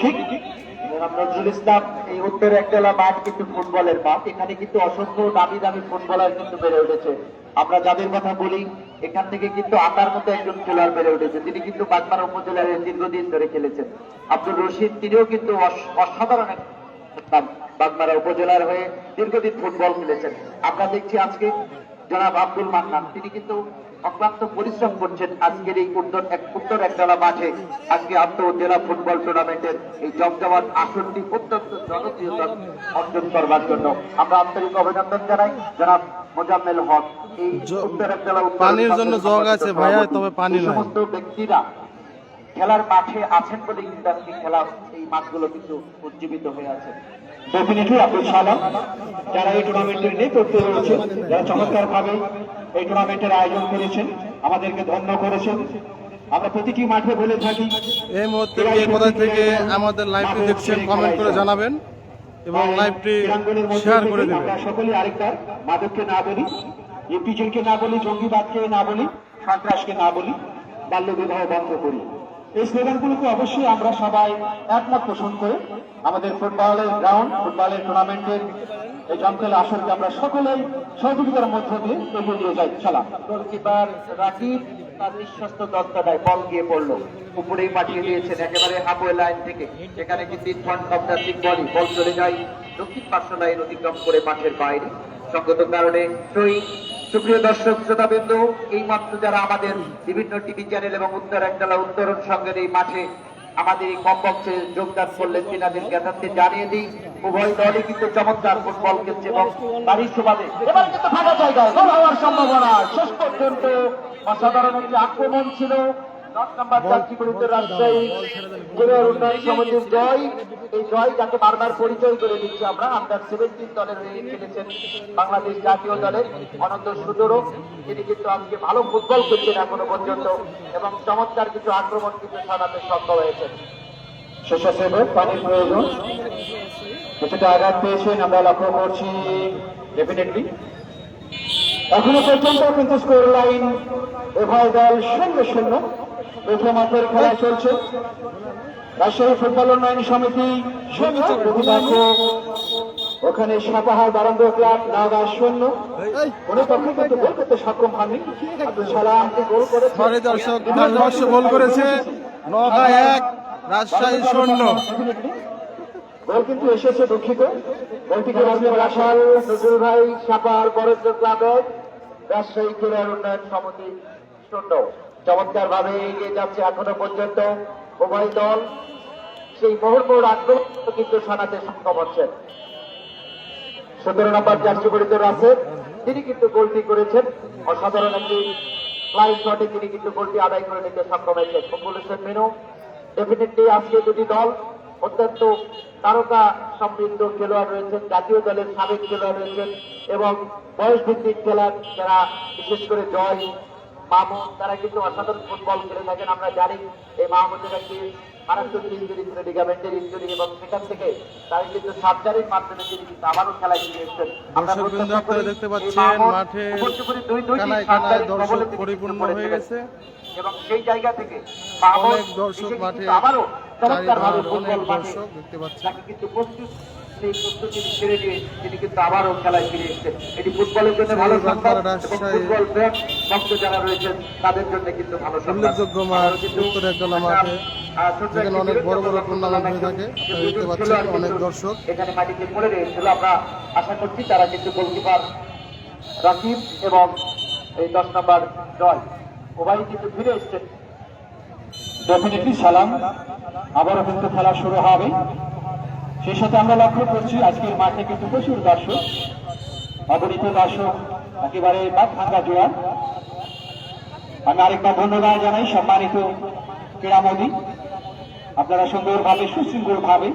ঠিক নজরুল ইসলাম, এই উত্তর একতলা মাঠ কিন্তু ফুটবলের মাঠ, এখানে কিন্তু অসংখ্য দামি দামি ফুটবলার কিন্তু বেড়ে উঠেছে। আমরা যাদের কথা বলি, এখান থেকে কিন্তু আতার মতো একজন খেলোয়াড় বেড়ে উঠেছে, তিনি কিন্তু বাগমারা উপজেলায় দীর্ঘদিন ধরে খেলেছেন। আব্দুল রশিদ, তিনিও কিন্তু অসাধারণ বাগমারা উপজেলার হয়ে দীর্ঘদিন ফুটবল খেলেছেন। আমরা দেখছি আজকে জনাব আব্দুল মান্নান, তিনি কিন্তু অক্লান্ত পরিশ্রম করছেন আজকের এই উত্তর একতলা মাঠে আজকে আন্তঃজেলা ফুটবল টুর্নামেন্টের এই জমজমাট আসরটি অত্যন্ত জনপ্রিয়তা অর্জন করবার জন্য আমরা আন্তরিক অভিনন্দন জানাই জনাব মোজাম্মেল হক। এই উত্তর একতলা পানির জন্য জগ আছে ভাইয়া, তবে পানি নাই। সমস্ত ব্যক্তিরা খেলার মাঠে আছেন বলে কিন্তু আজকে খেলা এই মাঠগুলো কিন্তু উজ্জীবিত হয়ে আছে। ডেফিনেটলি আব্দুল সালাম, যারা এই টুর্নামেন্টের নেতৃত্বে রয়েছে, যারা চমৎকার ভাবে এই টুর্নামেন্টের আয়োজন করেছেন, আমাদেরকে ধন্য করেছেন। আমরা প্রতিটি মাঠে বলে থাকি, এই মুহূর্তে কে কোথা থেকে আমাদের লাইভটি দেখছেন কমেন্ট করে জানাবেন এবং লাইভটি শেয়ার করে দেবেন। আমরা সকলে আরেকবার মাদককে না বলি, ইপিজনকে না বলি, জঙ্গিবাদকে না বলি, সন্ত্রাসকে না বলি, বাল্য বিবাহ বন্ধ করি। এই স্লোগানগুলোকে অবশ্যই আমরা সবাই একমত পোষণ করে আমাদের ফুটবলের গ্রাউন্ড, ফুটবলের টুর্নামেন্টের এই জমকালো আসরকে আমরা সকলেই সহযোগিতার মধ্য দিয়ে এগিয়ে নিয়ে যাই। খেলা গোলকিপার রাকিব তার বিশ্বস্ত দত্তটায় বল গিয়ে পড়লো, উপরেই পাঠিয়ে দিয়েছেন একেবারে হাফওয়ে লাইন থেকে, সেখানে কিন্তু in front of the big body ball চলে যায় দক্ষিণ পার্শ্ব লাইন অতিক্রম করে মাঠের বাইরে। সঙ্গত কারণে সুপ্রিয় দর্শক শ্রোতাবৃন্দ, এই মাত্র যারা আমাদের বিভিন্ন টিভি চ্যানেল এবং উত্তর একতলা উত্তরণ সঙ্গের এই মাঠে আমাদের এই কমপক্ষে যোগদান করলেন, তিনাদের জ্ঞাতার্থে জানিয়ে দিই উভয় দলই কিন্তু চমৎকার ফুটবল খেলছে এবং তারই সুবাদে এবার কিন্তু ফাঁকা জায়গায় গোল হওয়ার সম্ভাবনা। শেষ পর্যন্ত অসাধারণ একটি আক্রমণ ছিল। 10 নম্বর জার্সি পরিহিত রাজশাহী জেলার উন্নয়ন সমিতির জয়, এই জয় যাকে বারবার পরিচয় করে দিচ্ছি আমরা, আন্ডার 17 দলের হয়ে খেলেছেন বাংলাদেশ জাতীয় দলের অনন্ত 17, তিনি কিন্তু আজকে ভালো ফুটবল খেলছেন এখনো পর্যন্ত এবং চমৎকার কিছু আক্রমণ কিন্তু সারাতে সক্ষম হয়েছেন। শেষে সেবে পানির প্রয়োজন, কিছুটা আঘাত পেয়েছেন আমরা লক্ষ্য করছি। ডেফিনেটলি এখনো পর্যন্ত কিন্তু স্কোর লাইন উভয় দল 0-0, প্রথম হাফের খেলা চলছে। রাজশাহী ফুটবল উন্নয়ন সমিতি প্রতিপক্ষ ওখানে সাপাহার বারান্দ ক্লাব নওগাঁ 0। কোন পক্ষে কিন্তু গোল করতে সক্ষম হননি। আব্দুল সালাম গোল করেছে, সরি দর্শক, ভারতবর্ষ গোল করেছে, নওগাঁ 1 রাজশাহী 0। গোল কিন্তু এসেছে, দুঃখিত। গোলটিকে বাজবে রাশাল নজরুল ভাই, সাপাহার বরেন্দ্র ক্লাবের, রাজশাহী ক্রীড়া উন্নয়ন সমিতি 0। চমৎকার ভাবে এগিয়ে যাচ্ছে এখনো পর্যন্ত উভয় দল, সেই মোহর আক্রমণ কিন্তু সানাতে সক্ষম হচ্ছেন। 17 নম্বর জার্সি পরিহিত রাসেল, তিনি কিন্তু গোলটি করেছেন, অসাধারণ একটি ফ্লাই শটে তিনি কিন্তু গোলটি আদায় করে নিতে সক্ষম হয়েছেন। মকবুল হোসেন মিনু, ডেফিনেটলি আজকে দুটি দল অত্যন্ত তারকা সমৃদ্ধ খেলোয়াড় রয়েছেন, জাতীয় দলের সাবেক খেলোয়াড় রয়েছেন এবং বয়স ভিত্তিক খেলার যারা বিশেষ করে জয়, মাহমুদ, তারা কিন্তু অসাধারণ ফুটবল খেলে থাকেন। আমরা জানি এই মাহমুদের একটি মারাত্মক ইঞ্জুরি ছিল, লিগামেন্টের ইঞ্জুরি, এবং সেখান থেকে তার কিন্তু সার্জারির মাধ্যমে তিনি কিন্তু আবারও খেলায় ফিরে এসেছেন। আমরা দর্শকবৃন্দ, প্রত্যাশা করি আপনারা দেখতে এই পাচ্ছেন মাহমুদ মাঠে উপর্যুপরি দুইটি কানায় কানায় সার্জারির দর্শক কবলে তিনি পরিপূর্ণ কিন্তু হয়ে পড়েছিলেন। গেছে। এবং সেই জায়গা থেকে মাহমুদ অনেক দর্শক নিজেকে মাঠে, কিন্তু আবারও চমৎকারভাবে চারিধার ফুটবল অনেক মাঠে দর্শক দেখতে পাচ্ছেন। তাকে কিন্তু সেই প্রস্তুতি ছেড়ে দিয়ে তিনি কিন্তু আবারও খেলায় ফিরে এসেছেন। এটি ফুটবলের জন্য ভালো সংবাদ এবং ফুটবল প্রেম ভক্ত যারা রয়েছেন তাদের জন্য কিন্তু ভালো সংবাদ। উল্লেখযোগ্য মাঠ উত্তর একদলা মাঠে, যেখানে অনেক বড় বড় টুর্নামেন্ট হয়ে থাকে। দেখতে পাচ্ছেন অনেক দর্শক। এখানে মাটিতে পড়ে রয়েছিল। আমরা আশা করছি তারা কিন্তু গোলকিপার রাকিব এবং এই 10 নম্বর জয় উভয় কিন্তু ফিরে এসছেন। ডেফিনেটলি সালাম, আবারও কিন্তু খেলা শুরু হবে। সেই সাথে আমরা লক্ষ্য করছি আজকের মাঠে কিন্তু প্রচুর দর্শক, অগণিত দর্শক, একেবারে বাদ ভাঙ্গা জোয়ার। আমি আরেকবার ধন্যবাদ জানাই সম্মানিত ক্রীড়ামোদী, আপনারা সুন্দরভাবে সুশৃঙ্খলভাবে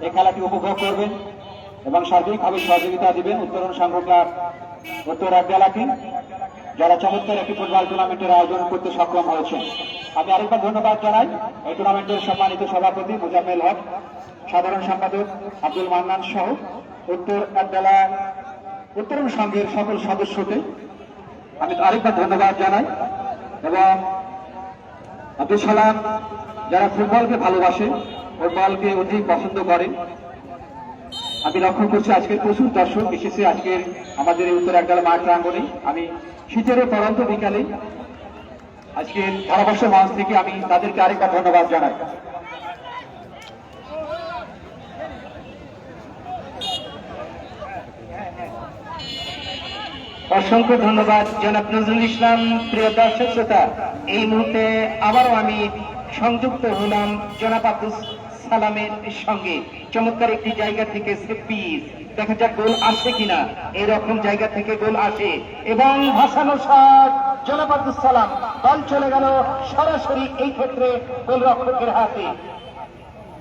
এই খেলাটি উপভোগ করবেন এবং সার্বিকভাবে সহযোগিতা দিবেন উত্তরণ সংঘ ক্লাব উত্তর একডালাকে, যারা চমৎকার একটি ফুটবল টুর্নামেন্টের আয়োজন করতে সক্ষম হয়েছেন। আমি আরেকবার ধন্যবাদ জানাই এই টুর্নামেন্টের সম্মানিত সভাপতি মোজাম্মেল হক, সাধারণ সম্পাদক আব্দুল মান্নান সহ উত্তর একডালা উত্তরণ সংঘের সকল সদস্যকে আমি আরেকবার ধন্যবাদ জানাই। এবং আব্দুল সালাম, যারা ফুটবলকে ভালোবাসে, ফুটবলকে অধিক পছন্দ করেন, আমি লক্ষ্য করছি আজকের প্রচুর দর্শক এসেছে আজকের আমাদের এই উত্তর একডালা মাঠ প্রাঙ্গণে। আমি শীতের পরন্ত বিকালে আজকের ধারাভাষ্য মঞ্চ থেকে আমি তাদেরকে আরেকবার ধন্যবাদ জানাই। অসংখ্য ধন্যবাদ জনাব নজরুল ইসলাম। প্রিয় দর্শক শ্রোতা, এই মুহূর্তে আবারও আমি সংযুক্ত হলাম জনাব আব্দুল সালামের সঙ্গে। চমৎকার একটি জায়গা থেকে সেপিস, দেখা যাক গোল আসে কিনা। এরকম জায়গা থেকে গোল আসে এবং ভাসানো শট জনাব আব্দুল সালাম, বল চলে গেল সরাসরি এই ক্ষেত্রে গোলরক্ষকের হাতে।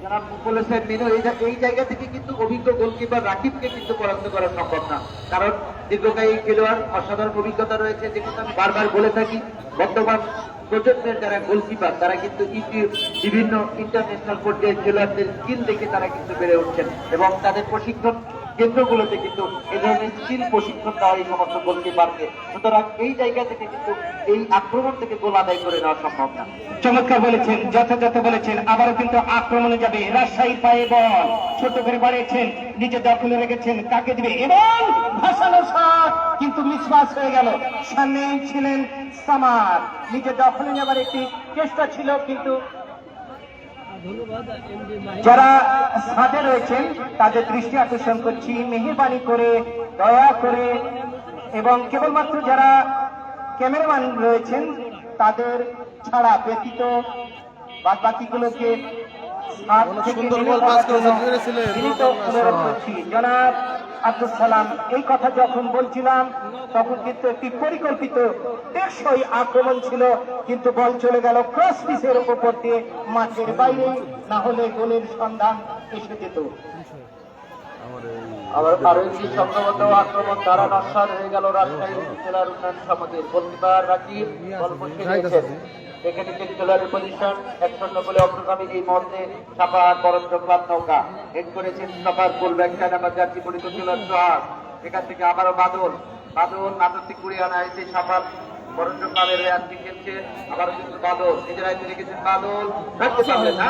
যারা বলেছেন মিনু, এই জায়গা থেকে কিন্তু অভিজ্ঞ গোলকিপার রাকিবকে কিন্তু পরাস্ত করা সম্ভব না, কারণ দীর্ঘকায়ী খেলোয়াড়, অসাধারণ অভিজ্ঞতা রয়েছে। যেটা আমি বারবার বলে থাকি, বর্তমান প্রজন্মের যারা গোলকিপার তারা কিন্তু বিভিন্ন ইন্টারন্যাশনাল পর্যায়ের খেলোয়াড়দের স্কিল দেখে তারা কিন্তু বেড়ে উঠছেন এবং তাদের প্রশিক্ষণ কেন্দ্রগুলোতে কিন্তু এই ধরনের স্কিল প্রশিক্ষণ দেওয়া এই সমস্ত গোলকিপারকে। সুতরাং এই জায়গা থেকে কিন্তু এই আক্রমণ থেকে গোল আদায় করে নেওয়া সম্ভব না। চমৎকার বলেছেন, যথাযথ বলেছেন। আবারও কিন্তু আক্রমণে যাবে রাজশাহী, পায়ে বল ছোট করে বাড়িয়েছেন, নিচে দখলে রেখেছেন, কাকে দিবে এবং ভাসানো শট কিন্তু মিসমাচ হয়ে গেল। সামনে ছিলেন সামার, নিচে দখলে নেবার একটি চেষ্টা ছিল, কিন্তু যারা সাথে রয়েছেন তাদের দৃষ্টি আকর্ষণ করছি, মেহেরবানি করে, দয়া করে, এবং কেবলমাত্র যারা ক্যামেরাম্যান রয়েছেন তাদের ছাড়া ব্যতীত বাদ বাকিগুলোকে সুন্দর বল পাস করেছেন, মেরেছিলেন। জনাব আব্দুল সালাম, এই কথা যখন বলছিলাম তখন কিন্তু একটি পরিকল্পিত টেকসই আক্রমণ ছিল, কিন্তু বল চলে গেল ক্রস পিসের উপর দিয়ে মাঠের বাইরে, না হলে গোলের সন্ধান এসে যেত। আবার আরো একটি সম্ভবত আক্রমণ দ্বারা নস্বাত হয়ে গেল রাজশাহী জেলার উন্নয়ন সমিতির। গোলকিপার রাকিব বল বসিয়ে দিয়েছেন। এখানে খেলোয়াড়ের পজিশন 1-0 গোলে অগ্রগামী এই মুহূর্তে সাপাহার বরেন্দ্র ক্লাব নৌকা। হেড করেছেন সাপাহার ফুলব্যাক 4 নম্বর জার্সি পরিহিত খেলোয়াড় সোহাগ। এখান থেকে আবারও বাদল নাটক থেকে কুড়িয়ে আনা হয়েছে সাপাহার বরেন্দ্র ক্লাবের রেয়াজকে খেলছে। আবারও কিন্তু বাদল নিজেরাই ফিরে গেছেন। বাদল ধরতে পারলেন না।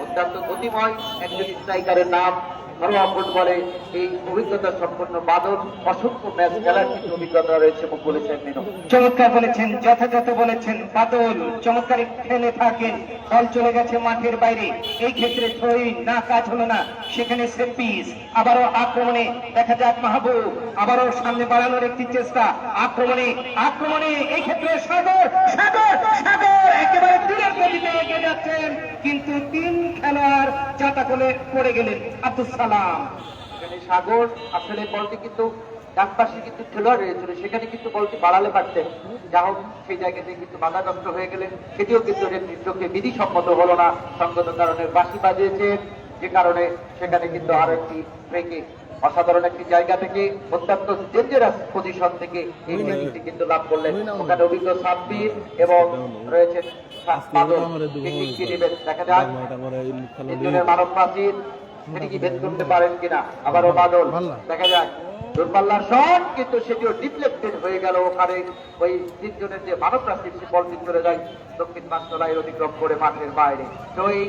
অত্যন্ত গতিময় একজন স্ট্রাইকারের নাম। ঘরোয়া ফুটবলে এই অভিজ্ঞতা সম্পন্ন বাদল, অসংখ্য ম্যাচ খেলার কিন্তু অভিজ্ঞতা রয়েছে বলেছেন মিনু। চমৎকার বলেছেন, যথাযথ বলেছেন। বাদল চমৎকার খেলে থাকেন, বল চলে গেছে মাঠের বাইরে, এই ক্ষেত্রে থ্রোইং না, কাজ হলো না, সেখানে সেট পিস। আবারও আক্রমণে দেখা যাক মাহবুব, আবারও সামনে বাড়ানোর একটি চেষ্টা, আক্রমণে এই ক্ষেত্রে সাগর একেবারে দূরের গতিতে এগিয়ে যাচ্ছেন, কিন্তু 3 খেলোয়াড় চাতাকলে পড়ে গেলেন। আব্দুল সালাম, এখানে সাগর আসলে বলটি কিন্তু ডান পাশে কিন্তু খেলোয়াড় রয়েছিল, সেখানে কিন্তু বলটি বাড়ালে পারতেন, যা হোক সেই জায়গাতে কিন্তু বাধাগ্রস্ত হয়ে গেলেন। সেটিও কিন্তু চোখে বিধিসম্মত হলো না, সঙ্গত কারণে বাঁশি বাজিয়েছেন, যে কারণে সেখানে কিন্তু আরো একটি ফ্রি কিক অসাধারণ একটি জায়গা থেকে অত্যন্ত ডেঞ্জারাস পজিশন থেকে এই টেকনিকটি কিন্তু লাভ করলেন। ওখানে অভিজ্ঞ সাব্বির এবং রয়েছে বাদল। টেকনিকটি নেবেন, দেখা যাক তিনজনের মানব প্রাচীর সেটি কি ভেদ করতে পারেন কিনা। আবারও বাদল, দেখা যাক দূরপাল্লার শট, কিন্তু সেটিও ডিফ্লেক্টেড হয়ে গেল। ওখানে ওই তিনজনের যে মানব প্রাচীর সে বলটি চলে যায় দক্ষিণ পাঁচতলায় অতিক্রম করে মাঠের বাইরে। তো এই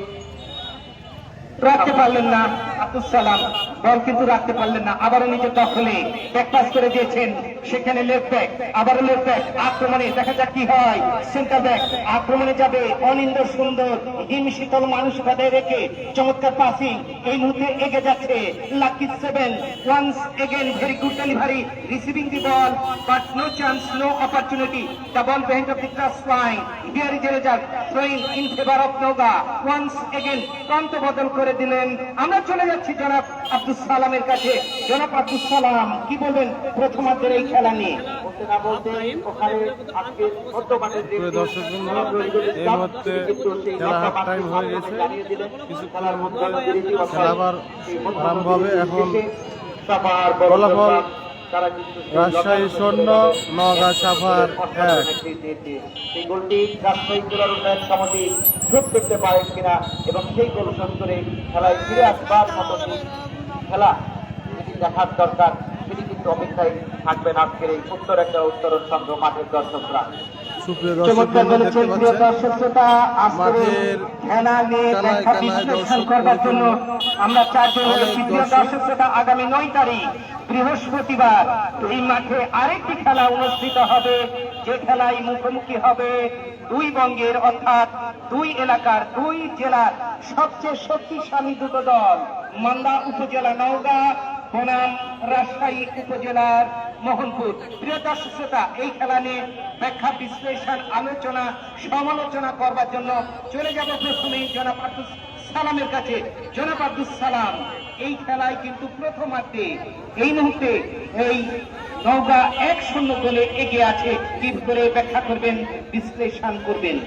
রাখতে পারলেন না আব্দুল সালাম, বল কিন্তু রাখতে পারলেন না। আবারও নিজের দখলে ব্যাকপাস করে দিয়েছেন, সেখানে লেফট ব্যাক, আবারও লেফট ব্যাক আক্রমণে, দেখা যাক কি হয়। সেন্টার ব্যাক আক্রমণে যাবে, অনিন্দ সুন্দর হিম শীতল মানসিকতায় রেখে চমৎকার পাসিং এই মুহূর্তে এগিয়ে যাচ্ছে Lucky 7। Once again very good delivery, receiving the ball but no chance, no opportunity. The ball behind of the cross line, here is a result throwing in favour of Naogaon. Once again প্রান্ত বদল করে দিলেন। আমরা চলে যাচ্ছি জনাব আব্দুল সালামের কাছে। জনাব আব্দুল সালাম, কি বলবেন প্রথমার্ধের এই খেলা নিয়ে? বলতে না বলতে ওখানে আজকে বর্তমানে যে প্রিয় দর্শকবৃন্দ, এই মুহূর্তে খেলা হাফ টাইম হয়ে গেছে। কিছুক্ষণের মধ্যে খেলা আবার আরম্ভ হবে। এখন ফলাফল রাজশাহী 0, নওগাঁ সাভার 1। সেই গোলটি রাজশাহী জেলার উন্নয়ন সমিতি শোধ করতে পারেন কিনা এবং সেই গোল শোধ করে খেলায় ফিরে আসবার মতো খেলা যেটি দেখার দরকার সেটি কিন্তু অপেক্ষায় থাকবেন আজকের এই উত্তর একটা উত্তরণ সংঘ মাঠের দর্শকরা। সুপ্রিয় চমৎকার দর্শকবৃন্দ, বলেছেন দেখতে প্রিয় পাচ্ছেন দর্শক শ্রোতা, আজকের খেলা নিয়ে ব্যাখ্যা বিশ্লেষণ করবার জন্য আমরা চারজন রয়েছি। প্রিয় দর্শক শ্রোতা, আগামী 9 তারিখ বৃহস্পতিবার এই মাঠে আরেকটি খেলা অনুষ্ঠিত হবে, যে খেলায় মুখোমুখি হবে দুই বঙ্গের অর্থাৎ দুই এলাকার, দুই জেলার সবচেয়ে শক্তিশালী দুটো দল, মান্দা উপজেলা নওগাঁ বনাম রাজশাহী উপজেলার মোহনপুর। প্রিয় দর্শক শ্রোতা, এই খেলা নিয়ে ব্যাখ্যা বিশ্লেষণ আলোচনা সমালোচনা করবার জন্য চলে যাব প্রথমেই জনাব আব্দুল সালামের কাছে। জনাব আব্দুল সালাম, এই খেলায় কিন্তু প্রথমার্ধে এই মুহূর্তে এই নওগাঁ 1-0 গোলে এগিয়ে আছে, কি করে ব্যাখ্যা করবেন, বিশ্লেষণ করবেন?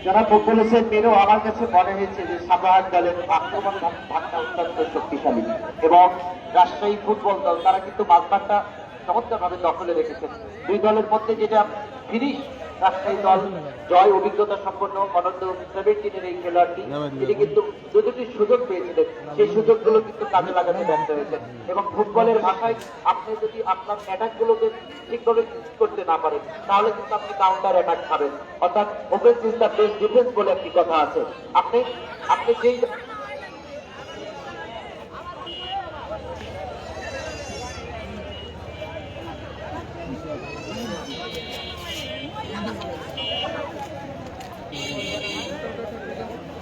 যারা বলেছেন মেরো, আমার কাছে মনে হয়েছে যে সাভার দলের আক্রমণ ভাগটা অত্যন্ত শক্তিশালী এবং রাজশাহী ফুটবল দল তারা কিন্তু মাঝমাঠটা চমৎকার ভাবে দখলে রেখেছেন। দুই দলের মধ্যে যেটা ফিনিশ, রাজশাহী দল জয় অভিজ্ঞতা সম্পন্ন অনন্ত 17-এর এই খেলোয়াড়টি তিনি কিন্তু দুটি সুযোগ পেয়েছিলেন, সেই সুযোগগুলো কিন্তু কাজে লাগাতে ব্যর্থ হয়েছেন। এবং ফুটবলের ভাষায় আপনি যদি আপনার অ্যাটাক গুলোকে ঠিকভাবে করতে না পারেন তাহলে কিন্তু আপনি কাউন্টার অ্যাটাক খাবেন, অর্থাৎ offence is the best defence বলে একটি কথা আছে। আপনি যেই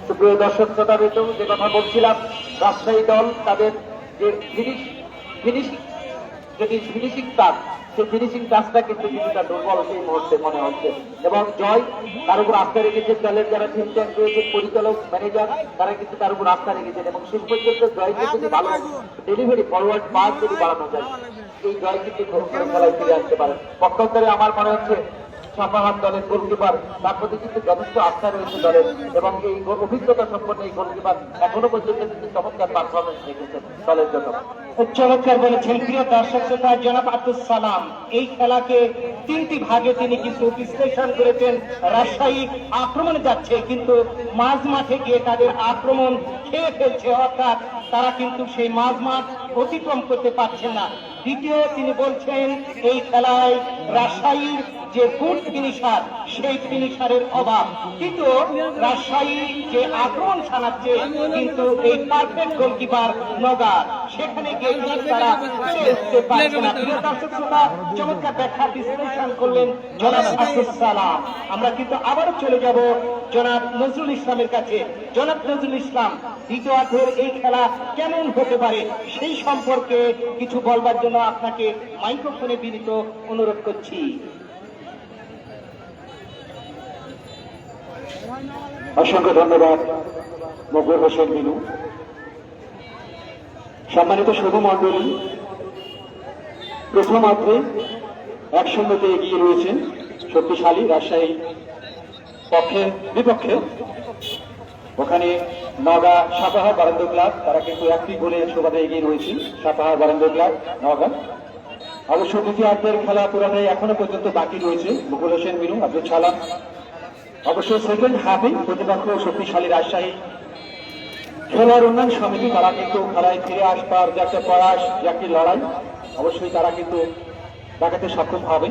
সুপ্রিয় দর্শক শ্রোতাবৃন্দ, যে কথা বলছিলাম, রাজশাহী দল তাদের যে ফিনিশিং টাচ, সেই ফিনিশিং টাচটা কিন্তু কিছুটা দুর্বল সেই মুহূর্তে মনে হচ্ছে। এবং জয় তার উপর আস্থা রেখেছেন, দলের যারা থিঙ্ক ট্যাঙ্ক রয়েছে, পরিচালক, ম্যানেজার, তারা কিন্তু তার উপর আস্থা রেখেছেন এবং শেষ পর্যন্ত জয়কে যদি ভালো ডেলিভারি ফরওয়ার্ড পাস যদি বাড়ানো যায়, এই জয় কিন্তু খেলায় ফিরে আসতে পারে। পক্ষান্তরে আমার মনে হচ্ছে সাপাহার দলের গোলকিপার, তার প্রতি কিন্তু যথেষ্ট আস্থা রয়েছে দলের এবং এই অভিজ্ঞতা সম্পন্ন এই গোলকিপার এখনো পর্যন্ত কিন্তু চমৎকার পারফরমেন্স রেখেছেন দলের জন্য। চমৎকার বলেছেন প্রিয় দর্শক শ্রোতা জনাব আব্দুল সালাম। এই খেলাকে 3টি ভাগে তিনি কিন্তু বিশ্লেষণ করেছেন। রাজশাহী আক্রমণে যাচ্ছে কিন্তু মাঝ মাঠে গিয়ে তাদের আক্রমণ খেয়ে ফেলছে, অর্থাৎ তারা কিন্তু সেই মাঝ মাঠ অতিক্রম করতে পারছে না। দ্বিতীয় তিনি বলছেন এই খেলায় রাজশাহীর যে গুড ফিনিশার, সেই ফিনিশারের অভাব, কিন্তু রাজশাহী যে আক্রমণ চালাচ্ছে কিন্তু এই পারফেক্ট গোলকিপার নওগাঁ সেখানে গিয়ে কিন্তু তারা উঠতে পারছে না। প্রিয় দর্শক শ্রোতা, চমৎকার ব্যাখ্যা বিশ্লেষণ করলেন জনাব আব্দুল সালাম। আমরা কিন্তু আবারও চলে যাব জনাব নজরুল ইসলামের কাছে। জনাব নজরুল ইসলাম, দ্বিতীয়ার্ধের এই খেলা কেমন হতে পারে সেই সম্পর্কে কিছু বলবার জন্য আপনাকে মাইক্রোফোনে বিনীত অনুরোধ করছি। অসংখ্য ধন্যবাদ মকবুল হোসেন মিনু। সম্মানিত শুভ মন্ডলী, প্রথমার্ধে 1-0 এগিয়ে রয়েছেন শক্তিশালী রাজশাহী বিপক্ষে। ওখানে নওগাঁ সাপাহার বারান্দ ক্লাব, তারা কিন্তু একটি গোলে সুবাদে এগিয়ে রয়েছে। সাপাহার বারান্দ ক্লাব নওগাঁ। অবশ্য দ্বিতীয়ার্ধের খেলা পুরাটাই এখনো পর্যন্ত বাকি রয়েছে। মুকুল হোসেন মিনু, আব্দুল সালাম। অবশ্য সেকেন্ড হাফে প্রতিপক্ষ শক্তিশালী রাজশাহী খেলোয়াড় উন্নয়ন সমিতি, তারা কিন্তু খেলায় ফিরে আসবার যে একটা প্রয়াস, যে একটি লড়াই, অবশ্যই তারা কিন্তু দেখাতে সক্ষম হবে।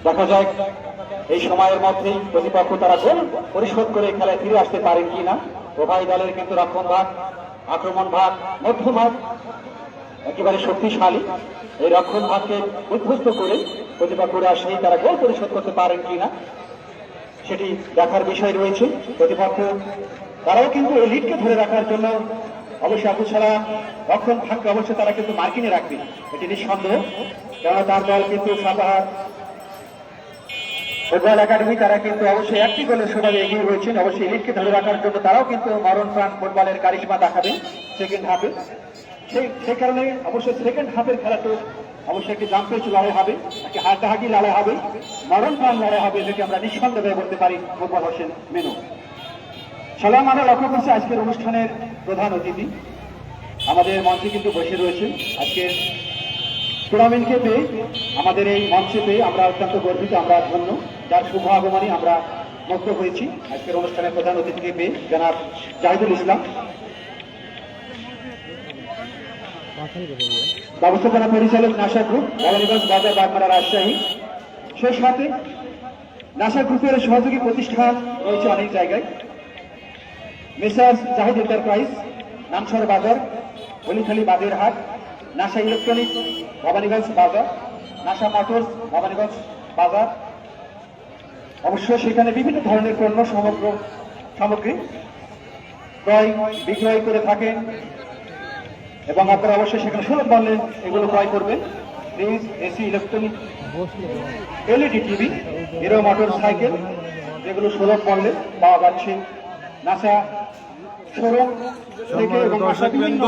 দেখা যায় এই সময়ের মধ্যেই প্রতিপক্ষ তারা গোল পরিশোধ করে খেলায় ফিরে আসতে পারেন কিনা। উভয় দলের কিন্তু রক্ষণ ভাগ, আক্রমণ ভাগ, মধ্য ভাগ একেবারে শক্তিশালী। এই রক্ষণ ভাগকে উদ্বুদ্ধ করে প্রতিপক্ষ রাজশাহী তারা গোল পরিশোধ করতে পারেন কিনা সেটি দেখার বিষয় রয়েছে। প্রতিপক্ষ তারাও কিন্তু এই লিডকে ধরে রাখার জন্য অবশ্যই আবু ছাড়া রক্ষণ ভাগকে অবশ্যই তারা কিন্তু মার্কিনে রাখবে, এটি নিঃসন্দেহ। কেননা তার দল কিন্তু সাপাহার ফুটবল একাডেমি, তারা কিন্তু অবশ্যই একটি গোলের সুবাদে এগিয়ে রয়েছেন। অবশ্যই লিডকে ধরে রাখার জন্য তারাও কিন্তু মরণ প্রাণ ফুটবলের কারিশমা দেখাবেন সেকেন্ড হাফে। সেই কারণে অবশ্যই সেকেন্ড হাফের খেলা তো অবশ্যই একটি জাম্পেজ লড়াই হবে, একটি হাড্ডাহাড্ডি লড়াই হবে, মরণ প্রাণ লড়াই হবে, যেটি আমরা নিঃসন্দেহে বলতে পারি মুকুল হোসেন মিনু। সালাম, আমরা লক্ষ্য করছি আজকের অনুষ্ঠানের প্রধান অতিথি আমাদের মঞ্চে কিন্তু বসে রয়েছে। আজকের টুর্নামেন্টকে পেয়ে, আমাদের এই মঞ্চে পেয়ে আমরা অত্যন্ত গর্বিত, আমরা ধন্য, যার শুভ আগমনে আমরা মুক্ত হয়েছি। আজকের অনুষ্ঠানের প্রধান অতিথিকে পেয়ে জনাব জাহিদুল ইসলাম, ব্যবস্থাপনা পরিচালক নাসা গ্রুপ, ভবানীগঞ্জ বাজার, বাগমারা, রাজশাহী। সেই সাথে নাসা গ্রুপের সহযোগী প্রতিষ্ঠান রয়েছে অনেক জায়গায়। মেসার্স জাহিদ এন্টারপ্রাইজ, নামছড় বাজার, হলিখালি বাগেরহাট, নাসা ইলেকট্রনিক, ভবানীগঞ্জ বাজার, নাসা মোটরস, ভবানীগঞ্জ বাজার। অবশ্য সেখানে বিভিন্ন ধরনের পণ্য সামগ্রী ক্রয় বিক্রয় করে থাকেন এবং আপনারা অবশ্যই সেখানে সুলভ মূল্যে এগুলো ক্রয় করবেন। Fridge, AC, electronic, LED TV, hero motor cycle, যেগুলো সুলভ মূল্যে পাওয়া যাচ্ছে নাসা শোরুম থেকে এবং নাসা বিভিন্ন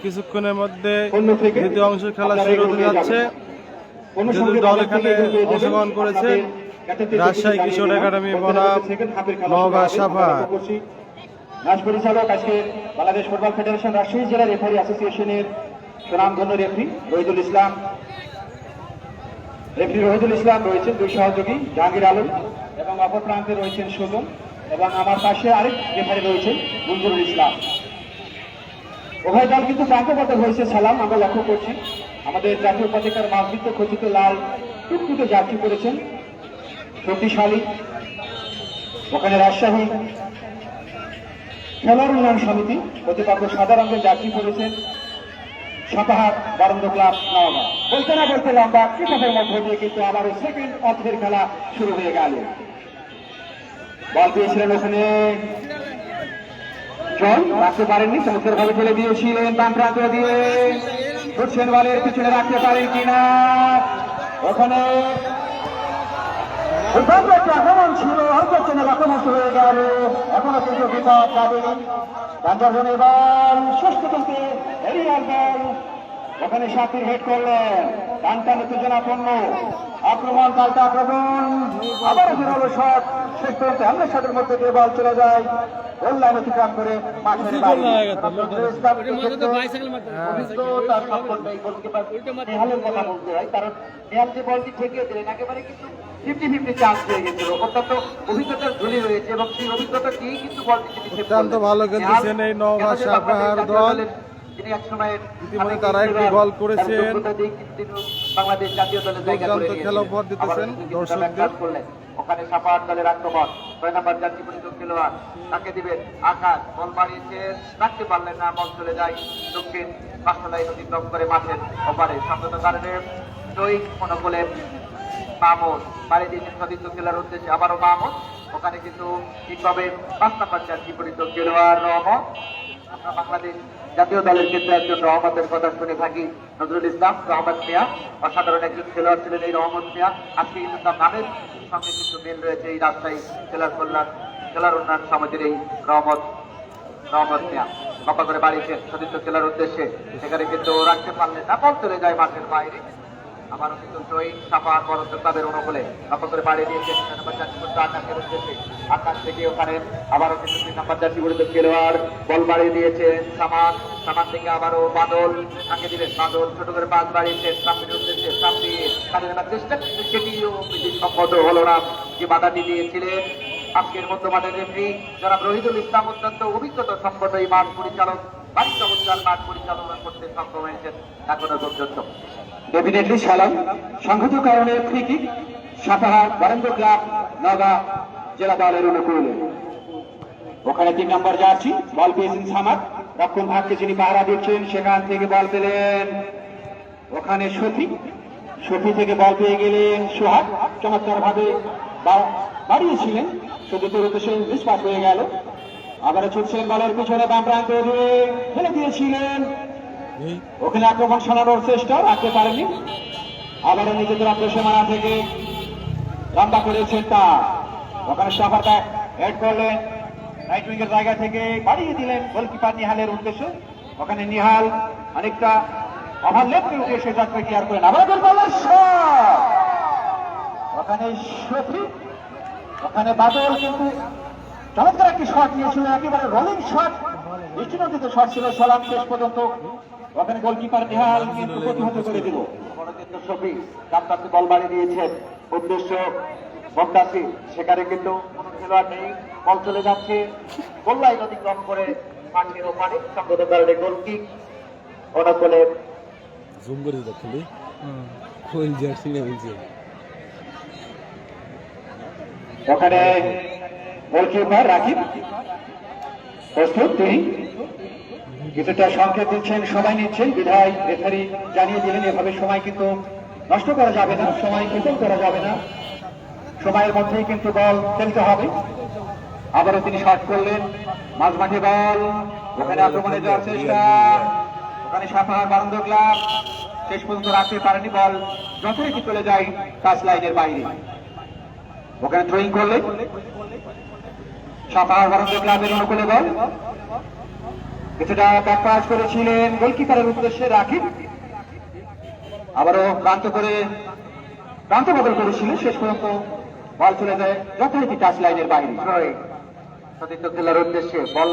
কিছুক্ষণের মধ্যে পণ্য থেকে দ্বিতীয় অংশ খেলা শুরু হতে যাচ্ছে। যেহেতু দল এখানে অংশগ্রহণ করেছে রাজশাহী কিশোর একাডেমি বনাম নওগাঁ সাপাহার। ম্যাচ পরিচালক আজকে বাংলাদেশ ফুটবল ফেডারেশন রাজশাহী জেলা রেফারি অ্যাসোসিয়েশনের সুনামধন্য রেফারি রহিদুল ইসলাম। রেফারি রহিদুল ইসলাম রয়েছেন, দুই সহযোগী জাহাঙ্গীর আলম এবং অপর প্রান্তে রয়েছেন সুজন, এবং আমার পাশে আরেক রেফারি রয়েছেন মঞ্জুরুল ইসলাম। উভয় দল কিন্তু প্রান্তবদ্ধ হয়েছে। সালাম, আমরা লক্ষ্য করছি আমাদের জাতীয় পতাকার মাঝবৃত্ত খচিত লাল টুকটুকে যাত্রী করেছেন শক্তিশালী। ওখানে রাজশাহী খেলোয়াড় উন্নয়ন সমিতি, প্রতিপক্ষ সাদা রঙের যাত্রী করেছেন সাপাহার বারান্দ ক্লাব নওগাঁ। বলতে না বলতে লম্বা কিতাবের মধ্য দিয়ে কিন্তু আবারও সেকেন্ড অর্ধের খেলা শুরু হয়ে গেল। বল পেয়েছিলেন ওখানে জন, রাখতে পারেননি, চমৎকার ভাবে ফেলে দিয়েছিলেন বাম প্রান্ত দিয়ে, ছুটছেন বলের পিছনে রাখতে পারেন কিনা। ওখানে আক্রমণ ছিল, হয়তো চেনে লক্ষ্যমুক্ত হয়ে গেল, এখনো কিন্তু বিপদ পাবেন। গান্ধর্বনের বল শেষ পর্যন্ত এরিয়াল বল, ওখানে সাথীর হেড করলেন, টানটান উত্তেজনাপূর্ণ আক্রমণ, পাল্টা আক্রমণ, আবারও জোরালো শট, শেষ পর্যন্ত আমরা শটের মধ্যে দিয়ে বল চলে যায় গোল লাইন অতিক্রম করে মাঠের বাইরে। নেহালের কথা বলতে হয়, কারণ নেহাল যে বলটি ঠেকিয়ে দিলেন একেবারে কিন্তু 50-50 চান্স হয়ে গেছিল। অত্যন্ত অভিজ্ঞতার ঝুলি রয়েছে এবং সেই অভিজ্ঞতা দিয়েই কিন্তু বলটি অত্যন্ত ভালো খেলতেছেন এই নওগাঁ সাপাহার দল। যিনি এক সময় ইতিমধ্যে তারা একটি গোল করেছেন। বাংলাদেশ জাতীয় দলের দুর্দান্ত খেলা উপহার দিতেছেন দর্শকদের। ওখানে সাপাহার দলের আক্রমণ, 6 নম্বর জাতীয় পরিষদ খেলোয়াড়, তাকে দিবেন আকাশ, বল বাড়িয়েছে, রাখতে পারলেন না, বল চলে যায় দক্ষিণ পাঁচটা লাইন অতিক্রম করে মাঠের ওপারে। সন্তত কারণে জয়ী মনোবলে মাহমুদ বাড়ি দিয়েছেন সতীর্থ খেলার উদ্দেশ্যে, আবারও মাহমুদ, ওখানে কিন্তু ঠিকভাবে 5 নম্বর জাতীয় পরিষদ খেলোয়াড় রহমত। আমরা বাংলাদেশ জাতীয় দলের ক্ষেত্রে একজন রহমতের কথা শুনে থাকি, নজরুল ইসলাম, রহমত মিয়া অসাধারণ একজন খেলোয়াড় ছিলেন এই রহমত মিয়া। আজকে কিন্তু তার নামের সঙ্গে কিন্তু মিল রয়েছে এই রাজশাহী খেলার উন্নয়ন সমিতির এই রহমত মিয়া। লম্বা করে বাড়িয়েছেন সতীর্থ খেলার উদ্দেশ্যে, সেখানে কিন্তু রাখতে পারলেন না, বল চলে যায় মাঠের বাইরে। আবারও কিন্তু জয়ী সাপাহার বরন্দ ক্লাবের অনুকূলে লক্ষ্য করে বাড়িয়ে দিয়েছেন নাম্বার 4 আকাশের উদ্দেশ্যে। আকাশ থেকে ওখানে আবারও কিন্তু 3 নাম্বার জার্সি পরিহিত খেলোয়াড় বল বাড়িয়ে দিয়েছেন সামান থেকে আবারও বাদল তাকে দিলেন। বাদল ছোট করে পাস বাড়িয়েছেন সামনের উদ্দেশ্যে, সামনে কাজে দেওয়ার চেষ্টা কিন্তু সেটিও সম্মত হলো না। যে বাধাটি দিয়েছিলেন আজকের মধ্যমাঠের রেফারি জনাব রহিদুল ইসলাম অত্যন্ত অভিজ্ঞতা সম্পন্ন এই মাঠ পরিচালক, বাড়ি চমৎকার মাঠ পরিচালনা করতে সক্ষম হয়েছেন এখনো পর্যন্ত। ডেফিনেটলি সালাম সংহত কারণে free kick Sapahar Barendra club Naogaon জেলা দলের অনুকূলে। ওখানে 3 নম্বর জার্সি বল পেয়েছেন সামাদ, রক্ষণ ভাগকে যিনি পাহারা দিচ্ছেন সেখান থেকে বল পেলেন ওখানে শফি থেকে বল পেয়ে গেলেন সোহাগ, চমৎকার ভাবে বাড়িয়েছিলেন সতীর্থের উদ্দেশ্যে মিসপাস হয়ে গেল। আবারও ছুটছিলেন বলের পিছনে বাম প্রান্ত দিয়ে ফেলে দিয়েছিলেন, ওখানে আক্রমণ সানানোর চেষ্টা রাখতে পারেনি। আবারও নিজেদের আত্মসীমানা থেকে লম্বা করেছেন তা ওখানে সাফার ব্যাক হেড করলেন রাইট উইং এর জায়গা থেকে বাড়িয়ে দিলেন গোলকিপার নিহালের উদ্দেশ্যে। ওখানে নিহাল অনেকটা ওভার লেফটে উঠে সে যাত্রা ক্লিয়ার করেন। আবার বলের শট ওখানে শফি, ওখানে বাদল কিন্তু চমৎকার একটি শট নিয়েছিল, একেবারে রোলিং শট, দৃষ্টিনন্দিত শট ছিল সালাম শেষ পর্যন্ত। ওখানে গোলকিপার নিহাল কিন্তু প্রতিহত করে দিল। কিন্তু শফি কাপ্তানকে বল বাড়িয়ে দিয়েছেন, উদ্দেশ্য বক্তাসি, সেখানে কিন্তু কোনো খেলোয়াড় নেই, বল চলে যাচ্ছে গোল লাইন অতিক্রম করে মাঠের ওপারে সংগত কারণে গোল কিক অনুকূলে। জুম করে দেখলি ফুল জার্সি না বলছে ওখানে গোলকিপার রাকিব প্রস্তুত, তিনি কিছুটা সংকেত দিচ্ছেন, সময় নিচ্ছেন, বিধায় রেফারি জানিয়ে দিলেন এভাবে সময় কিন্তু নষ্ট করা যাবে না, সময় ক্ষেপণ করা যাবে না, সময়ের মধ্যেই কিন্তু বল খেলতে হবে। আবারও তিনি শট করলেন মাঝ মাঠে বল, ওখানে আক্রমণে যাওয়ার চেষ্টা, ওখানে সাপাহার বরেন্দ্র ক্লাব শেষ পর্যন্ত রাখতে পারেনি, বল যথারীতি চলে যায় টাচ লাইনের বাইরে। ওখানে থ্রোয়িং করলেন সাপাহার বরেন্দ্র ক্লাবের অনুকূলে বল, কিছুটা ব্যাক পাস করেছিলেন গোলকিপারের উদ্দেশ্যে রাকিব, আবারও প্রান্ত বদল করেছিলেন, শেষ পর্যন্ত বল চলে যায় যথারীতি টাচ লাইনের বাইরে। সতীর্থ খেলার উদ্দেশ্যে বল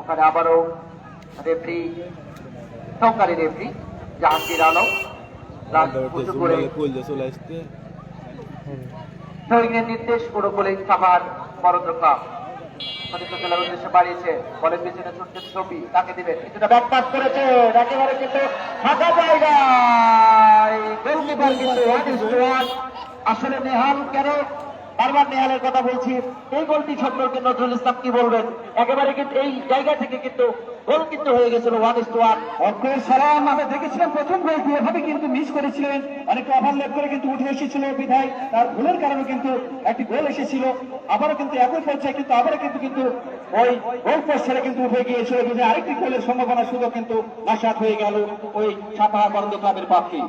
ওখানে আবারও রেফারি সহকারী রেফারি জাহাঙ্গীর আলম উঁচু করে চলে আসতে থ্রোয়িংয়ের নির্দেশ অনুকূলে সাপাহার বরেন্দ্র ক্লাব সতীর্থ খেলার উদ্দেশ্যে বাড়িয়েছে, বলের পিছনে ছুটছেন ছবি, তাকে দিবেন, কিছুটা ব্যাক পাস করেছে একেবারে কিন্তু ফাঁকা জায়গায় গোলকিপার কিন্তু আসলে নেহাল কেন বারবার নেহালের কথা বলছি, এই গোলটি সম্পর্কে নজরুল ইসলাম কি বলবেন? একেবারে কিন্তু এই জায়গা থেকে কিন্তু গোল কিন্তু হয়ে গেছিল 1-1। অক্ষয়ের সালাম আমরা দেখেছিলাম প্রথম গোলটি এভাবে কিন্তু মিস করেছিলেন, অনেকটা ওভারল্যাপ করে কিন্তু উঠে এসেছিল, বিধায় তার ভুলের কারণে কিন্তু একটি গোল এসেছিল। আবারও কিন্তু একই পর্যায়ে কিন্তু আবারও কিন্তু ওই গোল পোস্ট ছেড়ে কিন্তু উঠে গিয়েছিল, বিধায় আরেকটি গোলের সম্ভাবনা সুযোগ কিন্তু নাশাত হয়ে গেল ওই সাপাহার বরেন্দ্র ক্লাবের পক্ষে।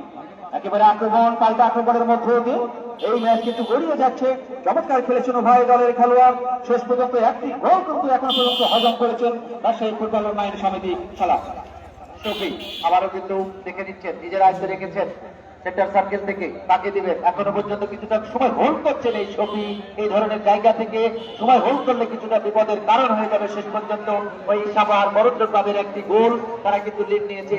একেবারে আক্রমণ পাল্টা আক্রমণের মধ্যে দিয়ে এই ম্যাচ কিন্তু গড়িয়ে যাচ্ছে। চমৎকার খেলেছেন উভয় দলের খেলোয়াড়, শেষ পর্যন্ত একটি গোল কিন্তু এখনো পর্যন্ত হজম করেছেন রাজশাহী ফুটবল উন্নয়ন সমিতি খেলা। শফি আবারও কিন্তু দেখে নিচ্ছেন, নিজের আয়ত্তে রেখেছেন, সেন্টার সার্কেল থেকে তাকে দিবেন, এখনো পর্যন্ত কিছুটা সময় হোল্ড করছেন এই শফি, এই ধরনের জায়গা থেকে সময় হোল্ড করলে কিছুটা বিপদের কারণ হয়ে যাবে। শেষ পর্যন্ত ওই সাপাহার বরেন্দ্র ক্লাবের একটি গোল, তারা কিন্তু লিড নিয়েছে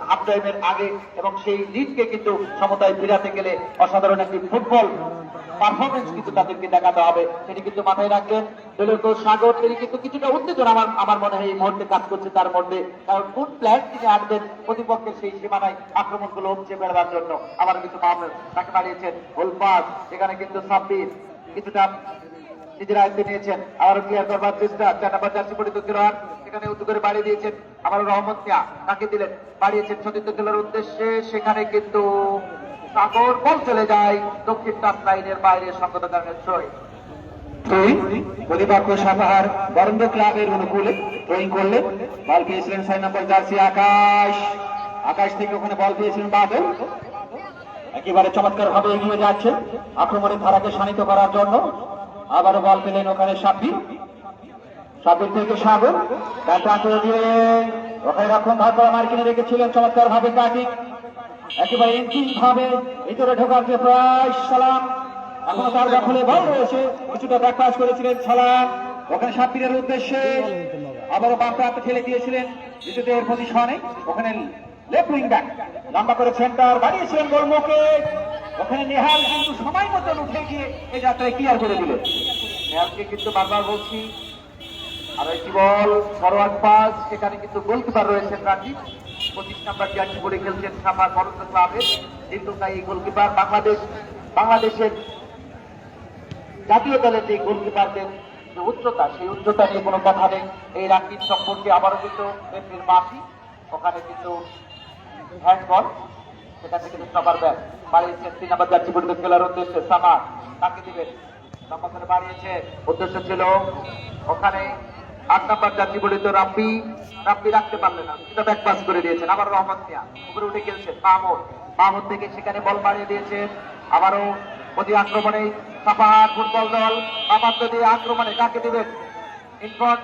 হাফ টাইমের আগে, এবং সেই লিডকে কিন্তু সমতায় ফিরাতে গেলে অসাধারণ একটি ফুটবল পারফরমেন্স কিন্তু তাদেরকে দেখাতে হবে, সেটি কিন্তু মাথায় রাখবেন। দলীয় সাগর তিনি কিন্তু কিছুটা উত্তেজনা আমার মনে হয় এই মুহূর্তে কাজ করছে তার মধ্যে, কারণ কোন প্ল্যান তিনি আনবেন প্রতিপক্ষের সেই সীমানায় আক্রমণগুলো হচ্ছে বেড়াবার জন্য। আবার কিন্তু তাকে বাড়িয়েছেন গোল পাস, এখানে কিন্তু সাব্বির কিছুটা নিজের আয়ত্তে নিয়েছেন, আবারও ক্লিয়ার করবার চেষ্টা, 4 নম্বর জার্সি পরিহিত খেলোয়াড় সেখানে উঁচু করে বাড়িয়ে দিয়েছেন, আবারও রহমত মিয়া তাকে দিলেন, বাড়িয়েছেন সতীর্থ খেলার উদ্দেশ্যে, সেখানে কিন্তু সাগর বল চলে যায় দক্ষিণ টাচ লাইনের বাইরে সংগত কারণে ছয়। প্রতিপক্ষ সাপাহার বরেন্দ্র ক্লাবের অনুকূলে থ্রোয়িং করলেন, বল পেয়েছিলেন 6 নম্বর জার্সি আকাশ থেকে ওখানে বল পেয়েছিলেন বাদল, একেবারে চমৎকার ভাবে এগিয়ে যাচ্ছেন আক্রমণের ধারাকে শানিত করার জন্য। আবারও বল পেলেন ওখানে সাবির থেকে সাগর, ওখানে রক্ষণ ভাগ করা মার্কিনে রেখেছিলেন চমৎকার ভাবে কাটি, একেবারে ইঞ্চিন ভাবে ভিতরে ঢোকার যে প্রয়াস সালাম, এখনো তার দখলে বল রয়েছে, কিছুটা ব্যাকপাস করেছিলেন সালাম, ওখানে সাব্বিরের উদ্দেশ্যে আবারও বাম প্রান্তে ঠেলে দিয়েছিলেন দ্বিতীয় পজিশনে, ওখানে লেফট উইং ব্যাক লম্বা করে সেন্টার বাড়িয়েছিলেন গোলমুখে, ওখানে নেহাল কিন্তু সময় মতন উঠে গিয়ে এই যাত্রায় ক্লিয়ার করে দিলেন। নেহালকে কিন্তু বারবার বলছি, আর একটি বল ফরওয়ার্ড পাস, এখানে কিন্তু গোলকিপার রয়েছেন রাজীব, 25 নম্বর জার্সি পরে খেলছেন সাপাহার বরেন্দ্র ক্লাবের, কিন্তু তাই এই গোলকিপার বাংলাদেশের জাতীয় দলের যে গোলকিপারদের যে উচ্চতা, সেই উচ্চতা নিয়ে কোনো কথা নেই। এই রাকিব সম্পর্কে আবারও কিন্তু এপ্রিল মাসি, ওখানে কিন্তু হ্যান্ডবল, সেখান থেকে সবার ব্যাট বাড়িয়েছেন 3 নম্বর জার্সি পরিত খেলার উদ্দেশ্যে সামার, তাকে দিবেন লম্বা করে বাড়িয়েছে, উদ্দেশ্য ছিল ওখানে 8 নম্বর জার্সি পরিত রাব্বি রাখতে পারলেন না, সেটা ব্যাক পাস করে দিয়েছেন। আবার রহমত মিয়া উপরে উঠে খেলছেন, মাহমুদ থেকে সেখানে বল বাড়িয়ে দিয়েছেন, আবারও প্রতি আক্রমণে সাপাহার ফুটবল দল সামান্য দিয়ে আক্রমণে কাকে দিবেন ইনফ্রন্ট,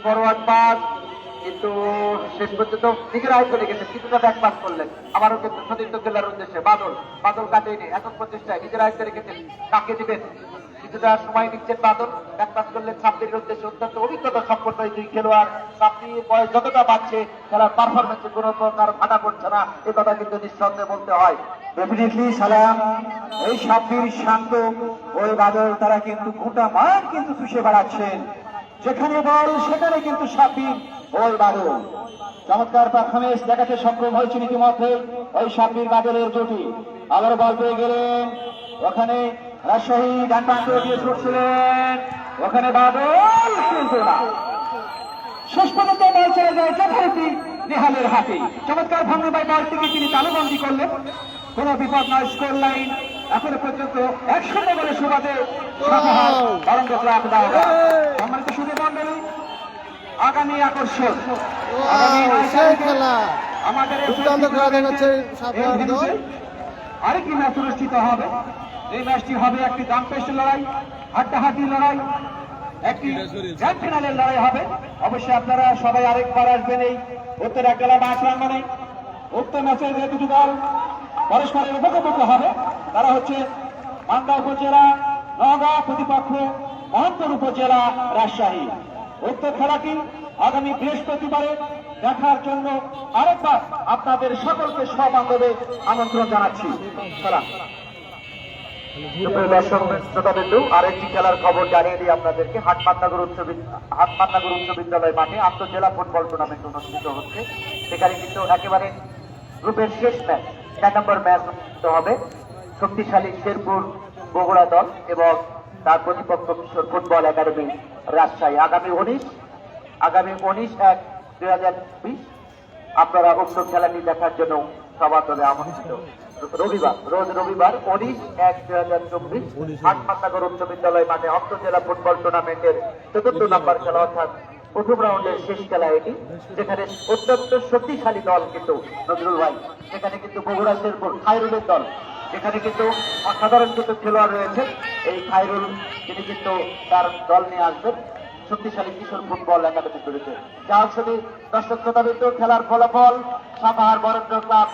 ফরওয়ার্ড পাস, কিন্তু শেষ পর্যন্ত নিজের আয় চলে গেছে, কিছুটা ব্যাক পাস করলেন, আবারও কিন্তু সতীর্থ খেলার উদ্দেশ্যে বাদল কাটেনি, একক প্রচেষ্টায় নিজের আয় চলে গেছেন, কাকে দিবেন, কিছুটা সময় নিচ্ছেন বাদল, ব্যাক পাস করলেন সাব্বিরের উদ্দেশ্যে। অত্যন্ত অভিজ্ঞতা সম্পন্ন এই দুই খেলোয়াড়, সাব্বির বয়স যতটা বাড়ছে খেলার পারফরমেন্সে কোনো প্রকার ভাটা পড়ছে না, এ কথা কিন্তু নিঃসন্দেহে বলতে হয়। ডেফিনেটলি সালাম, এই সাব্বির শান্ত ওই বাদল তারা কিন্তু গোটা মাঠ কিন্তু চুষে বেড়াচ্ছেন, যেখানে বল সেখানে কিন্তু সাব্বির ওই বাদল চমৎকার পারফরমেন্স দেখাতে সক্ষম হয়েছেন ইতিমধ্যে ওই সাব্বির বাদলের জুটি। আবার বল পেয়ে গেলেন, ওখানে রাজশাহী ডান প্রান্তে দিয়ে ছুটছিলেন, ওখানে বাদল কিন্তু না, শেষ পর্যন্ত বল চলে যায় যথারীতি নেহালের হাতে, চমৎকার ভঙ্গিমায় বল থেকে তিনি তালুবন্দি করলেন, কোন বিপদ নয়, স্কোর লাইন এখনো পর্যন্ত 1-0 বলে সুবাদে সাপাহার বরেন্দ্র ক্লাব নওগাঁ। সম্মানিত সুধী মণ্ডলী, আগামী আকর্ষণ আমাদের আরেকটি ম্যাচ অনুষ্ঠিত হবে, এই ম্যাচটি হবে একটি দামপেশ লড়াই, হাড্ডাহাড্ডি লড়াই, একটি গ্র্যান্ড ফিনালের লড়াই হবে। অবশ্যই আপনারা সবাই আরেকবার আসবেন এই উত্তর একলা মাঠ প্রাঙ্গণে। উক্ত ম্যাচে যে দুটি দল পরস্পরের মুখোমুখি হবে, তারা হচ্ছে মান্দা উপজেলা নওগাঁ, প্রতিপক্ষ মহন্তর উপজেলা রাজশাহী। উক্ত খেলাটি আগামী বৃহস্পতিবারে দেখার জন্য আরেকবার আপনাদের সকলকে সবান্ধবে আমন্ত্রণ জানাচ্ছি। দর্শক শ্রোতাবিন্দু, আরেকটি খেলার খবর জানিয়ে দিই আপনাদেরকে। হাটমান্নাগর উচ্চ বিদ্যালয় মাঠে আন্তঃজেলা ফুটবল টুর্নামেন্ট অনুষ্ঠিত হচ্ছে। সেখানে কিন্তু একেবারে গ্রুপের শেষ ম্যাচ, 4 নম্বর ম্যাচ অনুষ্ঠিত হবে। শক্তিশালী শেরপুর বগুড়া দল এবং তার প্রতিপক্ষ কিশোর ফুটবল একাডেমি রাজশাহী। আগামী 19/1/2020 আপনারা উক্ত খেলাটি দেখার জন্য সবার দলে আমন্ত্রিত। রোজ রবিবার 19/1/2024 হাটমান্নাগর উচ্চ বিদ্যালয় মাঠে আন্তঃজেলা ফুটবল টুর্নামেন্টের 4th নম্বর খেলা, অর্থাৎ প্রথম রাউন্ডের শেষ খেলা এটি, যেখানে অত্যন্ত শক্তিশালী দল কিন্তু নজরুল ভাই, সেখানে কিন্তু বগুড়া শেরপুর খায়রুলের দল, যেখানে কিন্তু অসাধারণ কিছু খেলোয়াড় রয়েছে। এই খায়রুল তিনি কিন্তু তার দল নিয়ে আসবেন শক্তিশালী কিশোর ফুটবল একাডেমি তৈরিতে। যা হচ্ছে দর্শক শ্রোতাবৃন্দ, খেলার ফলাফল সাপাহার বরেন্দ্র ক্লাব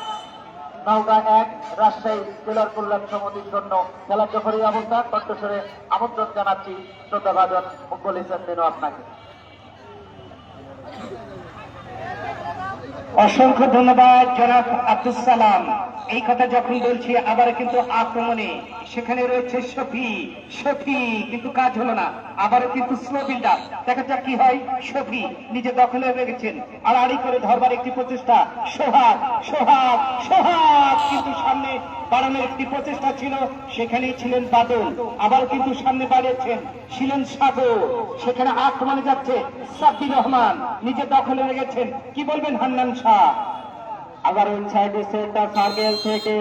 নওগাঁ 1, রাজশাহী জেলার কল্যাণ সমিতির জন্য খেলার জখরি অবস্থা। কণ্ঠস্বরে আমন্ত্রণ জানাচ্ছি শ্রদ্ধাভাজন মুকুল হোসেন মেনু আপনাকে। অসংখ্য ধন্যবাদ জনাব আব্দুল সালাম। এই কথা যখন বলছি, আবার কিন্তু আক্রমণে সেখানে রয়েছে শফি, কিন্তু কাজ হলো না, আবারও কিন্তু স্লো বিল্ডার, দেখা যাক কি হয়। শফি নিজে দখলে রেখেছেন, আড়াআড়ি করে ধরবার একটি প্রচেষ্টা, সোহাগ কিন্তু সামনে বাড়ানোর একটি প্রচেষ্টা ছিল, সেখানেই ছিলেন বাদল, আবারও কিন্তু সামনে বাড়িয়েছেন ছিলেন সাগর, সেখানে আক্রমণে যাচ্ছে সাব্বির রহমান, নিজে দখলে রেখেছেন, কি বলবেন হান্নান শাহ। আবার ইনসাইডে সেন্টার সার্কেল থেকে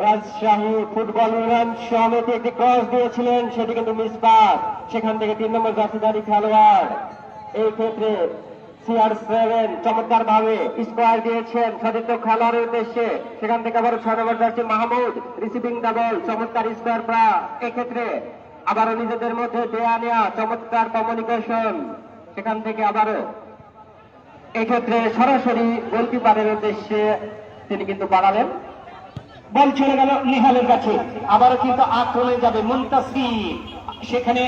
রাজশাহী ফুটবল ইউনিয়ন সমিতি একটি ক্রস দিয়েছিলেন, সেটি কিন্তু মিস পাস, সেখান থেকে 3 নম্বর জার্সিধারী খেলোয়াড়, এই ক্ষেত্রে CR7 চমৎকার ভাবে স্কোয়ার দিয়েছেন সতীর্থ খেলোয়াড়ের উদ্দেশ্যে, সেখান থেকে আবার 6 নম্বর জার্সি মাহমুদ রিসিভিং ডাবল, চমৎকার স্কোয়ার প্রা, এক্ষেত্রে আবারও নিজেদের মধ্যে দেয়া নেয়া চমৎকার কমিউনিকেশন, সেখান থেকে আবারও এক্ষেত্রে সরাসরি গোলকিপারের উদ্দেশ্যে তিনি কিন্তু বাড়ালেন। বল চলে গেল নিহালের কাছে, আবারও কিন্তু আক্রমণে যাবে মুনতাসির, সেখানে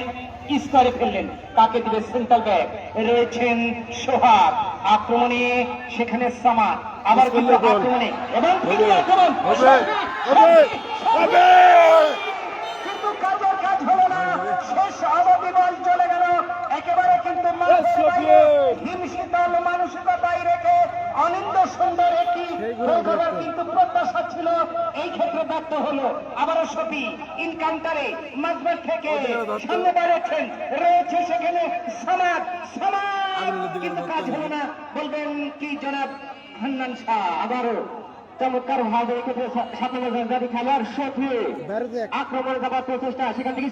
স্কোয়ারে ফেললেন, কাকে দিবে সেন্ট্রাল ব্যাক রয়েছেন সোহাগ, আক্রমণে সেখানে সামাদ, আবার কিন্তু আক্রমণে এবং ফিরতি আক্রমণ, কিন্তু কাজের কাজ হলো না, শেষ অবধি বল চলে গেল একেবারে কিন্তু হিমশীতল মানসিকতায় রেখে অনিন্দ সুন্দর একটি গোল কিন্তু প্রত্যাশা ছিল, এই ক্ষেত্রে ব্যর্থ হলো। আবারও শফি ইনকাউন্টারে মাঝমাঠ থেকে সামনে দাঁড়িয়েছেন, রয়েছে সেখানে সামাদ, কিন্তু কাজ হলো না, বলবেন কি জনাব হান্নান শাহ। আবারও চমৎকার ভাবে সাথে জারি খেলার শফি আক্রমণে যাবার প্রচেষ্টা, সেখান থেকে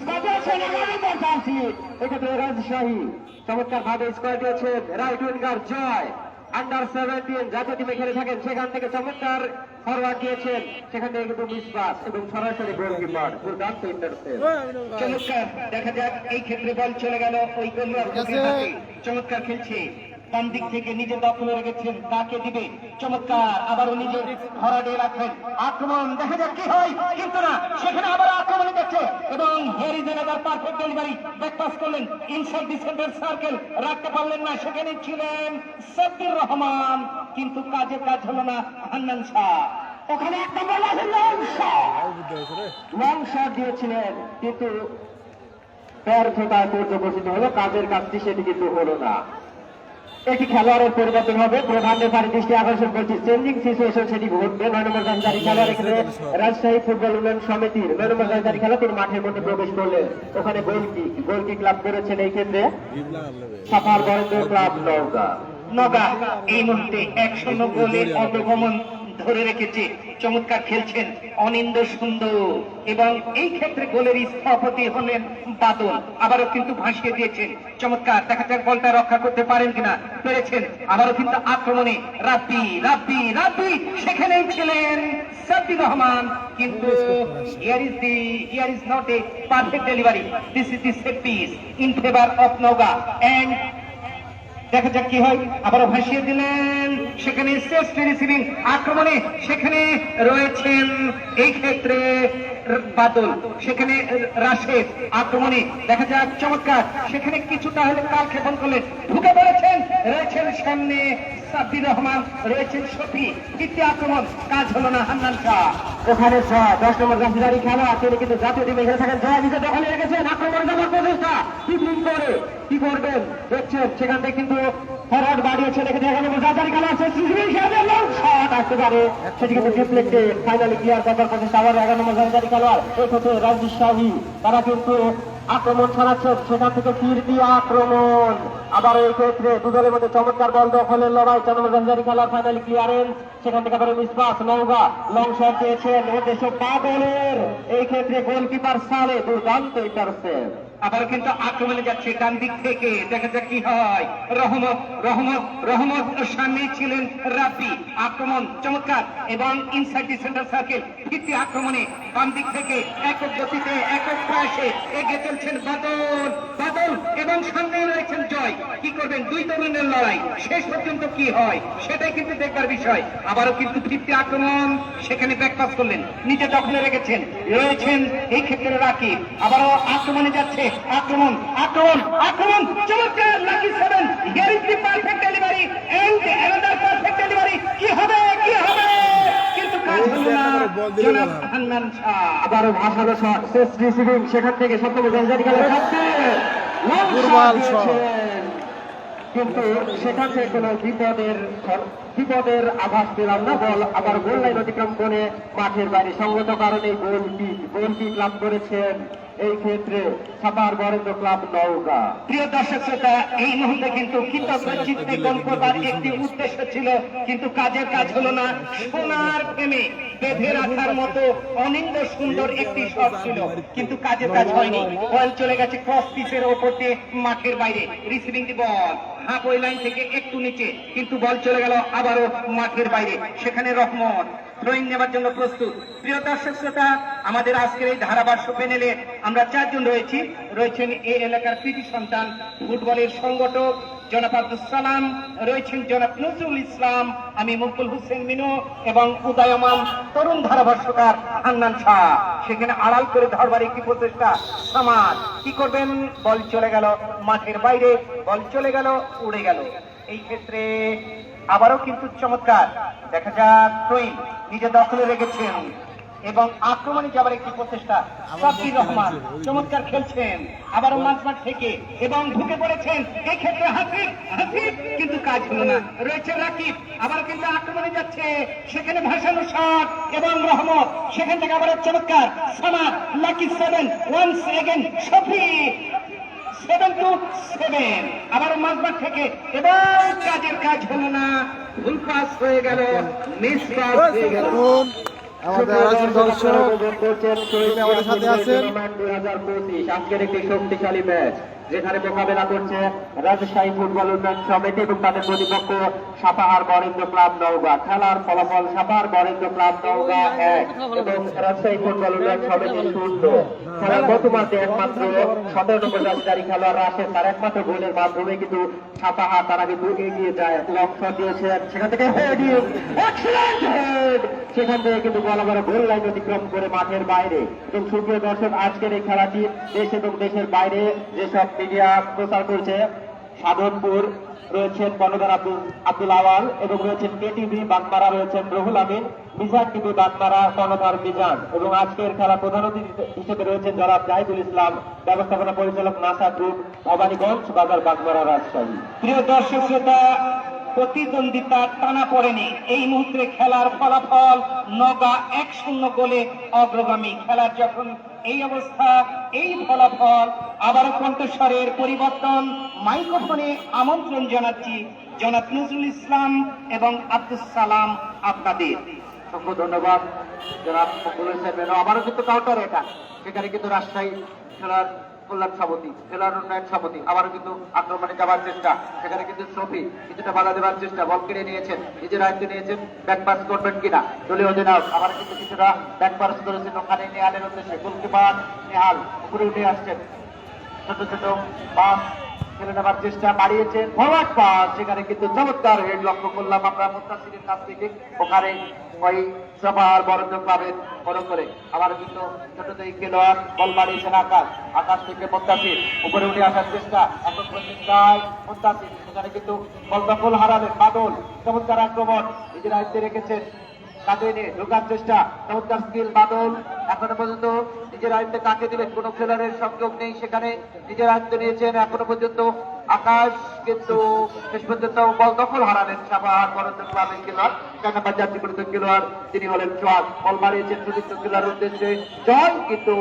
এক্ষেত্রে রাজশাহী চমৎকার ভাবে স্কোয়ার দিয়েছেন, রাইট উইঙ্গার জয় আন্ডার 17 জাতীয় টিমে খেলে থাকেন, সেখান থেকে চমৎকার ফরওয়ার্ড দিয়েছেন, সেখান থেকে কিন্তু মিসপাস এবং সরাসরি গোলকিপার দুর্দান্ত ইন্টারসেপ্ট। চমৎকার দেখা যাক এই ক্ষেত্রে বল চলে গেল ওই গোলরক্ষকের, চমৎকার খেলছে, ডান দিক থেকে নিজে দখলে রেখেছেন, কাকে দিবে, চমৎকার আবারও নিজে ভরাডে রাখেন, আক্রমণ দেখা যাক কি হয়, কিন্তু না, সেখানে আবার আক্রমণে যাচ্ছে এবং হেরিজেনাদার পারফেক্ট ডেলিভারি ব্যাক পাস করলেন, ইনসাইড দি সেন্টার সার্কেল রাখতে পারলেন না, সেখানে ছিলেন সাব্বির রহমান, কিন্তু কাজের কাজ হলো না হান্নান শাহ, ওখানে এক নম্বর লং শট দিয়েছিলেন, কিন্তু ব্যর্থতায় পর্যবসিত হলো, কাজের কাজটি সেটি কিন্তু হলো না। একটি খেলোয়াড়ের পরিবর্তন হবে, প্রধান রেফারি দৃষ্টি আকর্ষণ করছে, চেঞ্জিং সিচুয়েশন সেটি ঘটবে। 9 নম্বর জারি খেলোয়াড় এখানে রাজশাহী ফুটবল উন্নয়ন সমিতির 9 নম্বর জারি খেলা, তিনি মাঠের মধ্যে প্রবেশ করলেন, ওখানে গোলকিক লাভ করেছেন এই ক্ষেত্রে সাফার বরেন্দ্র ক্লাব নওগাঁ এই মুহূর্তে 1-0 গোলের অগ্রগমন ধরে রেখেছে, চমৎকার খেলছেন অনিন্দ সুন্দর এবং এই ক্ষেত্রে গোলের স্থপতি হলেন বাদল, আবারও কিন্তু ভাসিয়ে দিয়েছেন, চমৎকার দেখা যাক বলটা রক্ষা করতে পারেন কিনা, পেরেছেন, আবারও কিন্তু আক্রমণে রাব্বি সেখানেই ছিলেন সাব্বির রহমান, কিন্তু here is not a perfect delivery, this is the set piece in favour of Naogaon, and দেখা যাক কি হয়, আবারও ভাসিয়ে দিলেন, সেখানে শ্রেষ্ঠ রিসিভিং আক্রমণে সেখানে রয়েছেন এই ক্ষেত্রে বাদল, সেখানে রাশেদ আক্রমণে দেখা যাক চমৎকার, সেখানে কিছুটা হলে কাল ক্ষেপণ করলেন, ঢুকে পড়েছেন, রয়েছেন সামনে সাব্বির রহমান, রয়েছেন শফি, তৃতীয় আক্রমণ, কাজ হলো না হান্নান শাহ, ওখানে 10 নম্বর জারি খেলা, তিনি কিন্তু জাতীয় টিমে খেলে থাকেন, জয় নিজে দখলে রেখেছেন, আক্রমণ যাবার প্রচেষ্টা, টিপিং করে কি করবেন দেখছেন, সেখান থেকে কিন্তু ফরওয়ার্ড বাড়িয়েছে, দেখে দেখা যাবে জারি খেলা আছে, শট আসতে পারে, সেটি কিন্তু ডিফ্লেক্টে ফাইনালি ক্লিয়ার করার প্রচেষ্টা, আবার 11 নম্বর জারি খেলোয়াড় এই ক্ষেত্রে রাজশাহী, তারা কিন্তু আক্রমণ ছড়াচ্ছেন, সেখান থেকে ফিরতি আক্রমণ, আবার এই ক্ষেত্রে দুদলের মধ্যে চমৎকার বল দখলের লড়াই, 4 নম্বর জারি খেলার ফাইনালি ক্লিয়ারেন্স, সেখান থেকে আবার মিসপাস, নওগাঁ লং শট দিয়েছেন, উদ্দেশ্য বাদলের, এই ক্ষেত্রে গোলকিপার সালে দুর্দান্ত ইন্টারসেপ্ট, আবার কিন্তু আক্রমণে যাচ্ছে ডান দিক থেকে, দেখা যাক কি হয়, রহমত সামনে ছিলেন রাব্বি, আক্রমণ চমৎকার এবং ইনসাইড দি সেন্টার সার্কেল, ফিরতি আক্রমণে বাম দিক থেকে একক গতিতে একক প্রয়াসে এগিয়ে চলছেন বাদল এবং সামনে রয়েছেন জয়, কি করবেন, দুই তরুণের লড়াই, শেষ পর্যন্ত কি হয় সেটাই কিন্তু দেখবার বিষয়, আবারও কিন্তু ফিরতি আক্রমণ, সেখানে ব্যাকপাস করলেন, নিজে দখলে রেখেছেন, রয়েছেন এই ক্ষেত্রে রাকিব, আবারও আক্রমণে যাচ্ছে, আক্রমণ চমৎকার, Lucky 7, here is the perfect delivery and another perfect delivery, কি হবে, কিন্তু কাজ হলো না জনাব হান্নান শাহ, আবারও ভাসালো শট, শেষ রিসিভিং, সেখান থেকে সপ্তম জারি খেলা থাকছে, কিন্তু সেখান থেকে কোনো বিপদের আভাস পেলাম না, বল আবার গোল লাইন অতিক্রম করে মাঠের বাইরে, সঙ্গত কারণে গোলকিক লাভ করেছেন এই ক্ষেত্রে সাপাহার বরেন্দ্র ক্লাব নওগাঁ। প্রিয় দর্শক শ্রোতা, এই মুহূর্তে কিন্তু কৃতজ্ঞ চিত্তে গোল করবার একটি উদ্দেশ্য ছিল, কিন্তু কাজের কাজ হলো না, সোনার প্রেমে বেঁধে রাখার মতো অনিন্দ সুন্দর একটি শট ছিল, কিন্তু কাজের কাজ হয়নি, বল চলে গেছে ক্রস পিচের ওপর দিয়ে মাঠের বাইরে, receiving the ball half way line থেকে একটু নিচে, কিন্তু বল চলে গেল আবারও মাঠের বাইরে, সেখানে রহমত থ্রোয়িং নেবার জন্য প্রস্তুত। প্রিয় দর্শক শ্রোতা, আমাদের আজকের এই ধারাভাষ্য প্যানেলে আমরা 4 জন রয়েছেন এই এলাকার কৃতি সন্তান, ফুটবলের সংগঠক, জনাব আব্দুল সালাম, রয়েছেন জনাব নজরুল ইসলাম, আমি মুকুল হোসেন মিনু এবং উদয়মান তরুণ ধারাভাষ্যকার হান্নান শাহ। সেখানে আড়াল করে ধরবার একটি প্রচেষ্টা। সামাদ কি করবেন? বল চলে গেল মাঠের বাইরে, বল চলে গেল, উড়ে গেল। এই ক্ষেত্রে আবারও কিন্তু চমৎকার দেখা যাক তুইন নিজে দখলে রেখেছেন এবং আক্রমণে যাবার একটি প্রচেষ্টা। সাব্বির রহমান চমৎকার খেলছেন, আবারও মাঝমাঠ থেকে এবং ঢুকে পড়েছেন। এই ক্ষেত্রে হাসিব কিন্তু কাজ হলো না। রয়েছে রাকিব, আবার কিন্তু আক্রমণে যাচ্ছে, সেখানে ভাসানো শট এবং রহমত, সেখান থেকে আবার চমৎকার সামাদ, লাকি 7 ওয়ান্স এগেন শফি 7-7, আবার মাঝমাঠ থেকে এবং কাজের কাজ হলো না, ভুল পাস হয়ে গেল, মিস পাস হয়ে গেল। এখন আমাদের আরেকজন দর্শক আমাদের সাথে আছেন। 2025 আজকের একটি শক্তিশালী ম্যাচ যেখানে মোকাবেলা করছে রাজশাহী ফুটবল উন্নয়ন সমিতি এবং তাদের প্রতিপক্ষ সাপাহার বরেন্দ্র ক্লাব নওগাঁ। খেলার ফলাফল সাপাহার বরেন্দ্র ক্লাব নওগাঁ 1 এবং রাজশাহী ফুটবল উন্নয়ন সমিতি 0। খেলার বর্তমানে একমাত্র 17 নম্বর জার্সিধারী খেলোয়াড় রাশেদ তার একমাত্র গোলের মাধ্যমে কিন্তু সাপাহার তারা কিন্তু এগিয়ে যায়। লং শট দিয়েছেন, সেখান থেকে হেডিং, এক্সেলেন্ট হেড, সেখান থেকে কিন্তু বল আবার গোল লাইন অতিক্রম করে মাঠের বাইরে। এবং সুপ্রিয় দর্শক, আজকের এই খেলাটি দেশ এবং দেশের বাইরে যেসব মিডিয়া প্রচার করছে, সাধনপুর রয়েছেন কর্ণধার আব্দুল আওয়াল এবং রয়েছেন কেটিভি বাগমারা, রয়েছেন রুহুল আমিন, মিজান টিভি বাগমারা কর্ণধার মিজান, এবং আজকের খেলা প্রধান অতিথি হিসেবে রয়েছেন জনাব জাহিদুল ইসলাম, ব্যবস্থাপনা পরিচালক নাসা গ্রুপ, ভবানীগঞ্জ বাজার, বাগমারা, রাজশাহী। প্রিয় দর্শক শ্রোতা, প্রতিদ্বন্দ্বিতা টানা পড়েনি। এই মুহূর্তে খেলার ফলাফল নওগাঁ 1-0 গোলে অগ্রগামী। খেলার যখন এই অবস্থা, এই ফলাফল, আবারও কণ্ঠস্বরের পরিবর্তন, মাইক্রোফোনে আমন্ত্রণ জানাচ্ছি জনাব নজরুল ইসলাম এবং আব্দুল সালাম আপনাদের। অসংখ্য ধন্যবাদ জনাব মুকুল হোসেন মেনু। আবারও কিন্তু কাউন্টার এটা, সেখানে কিন্তু রাজশাহী খেলার কল্যাণ সমিতি, খেলার উন্নয়ন সমিতি আবারও কিন্তু আক্রমণে যাওয়ার চেষ্টা, সেখানে কিন্তু শফি কিছুটা বাধা দেওয়ার চেষ্টা, বল কেড়ে নিয়েছেন, নিজের আয়ত্তে নিয়েছেন, ব্যাক পাস করবেন কিনা দলীয় অধিনায়ক, আবার কিন্তু কিছুটা ব্যাক পাস করেছেন ওখানে নেহালের উদ্দেশ্যে, গোলকিপার নেহাল উপরে উঠে আসছেন, ছোট ছোট পাস খেলে নেবার চেষ্টা, বাড়িয়েছেন ফরওয়ার্ড পাস, সেখানে কিন্তু চমৎকার হেড লক্ষ্য করলাম আমরা মুস্তাসিরের কাছ থেকে, ওখানে ওই সাপাহার বরেন্দ্র ক্লাবের বড় করে। আবার কিন্তু ছোট থেকে খেলোয়াড় বল বাড়িয়েছেন আকাশ থেকে মুস্তাসির উপরে উঠে আসার চেষ্টা, এখন প্রচেষ্টায় মুস্তাসির, সেখানে কিন্তু বল দখল হারালেন বাদল, চমৎকার আক্রমণ নিজের আয়ত্তে রেখেছেন, কাঁধে নিয়ে ঢোকার চেষ্টা, চমৎকার স্কিল বাদল, এখনো পর্যন্ত নিজের আয়ত্তে কাকে দিলেন, কোন খেলোয়াড়ের সংযোগ নেই, সেখানে নিজের আয়ত্তে নিয়েছেন এখনো পর্যন্ত আকাশ, কিন্তু শেষ পর্যন্ত বল দখল হারালেন সাপাহার বরেন্দ্র ক্লাবের খেলোয়াড়, 4 নম্বর জার্সি পরিহিত খেলোয়াড়, তিনি হলেন জয়, বল বাড়িয়েছেন সুদীপ্ত খেলোয়াড়ের উদ্দেশ্যে, জয় কিন্তু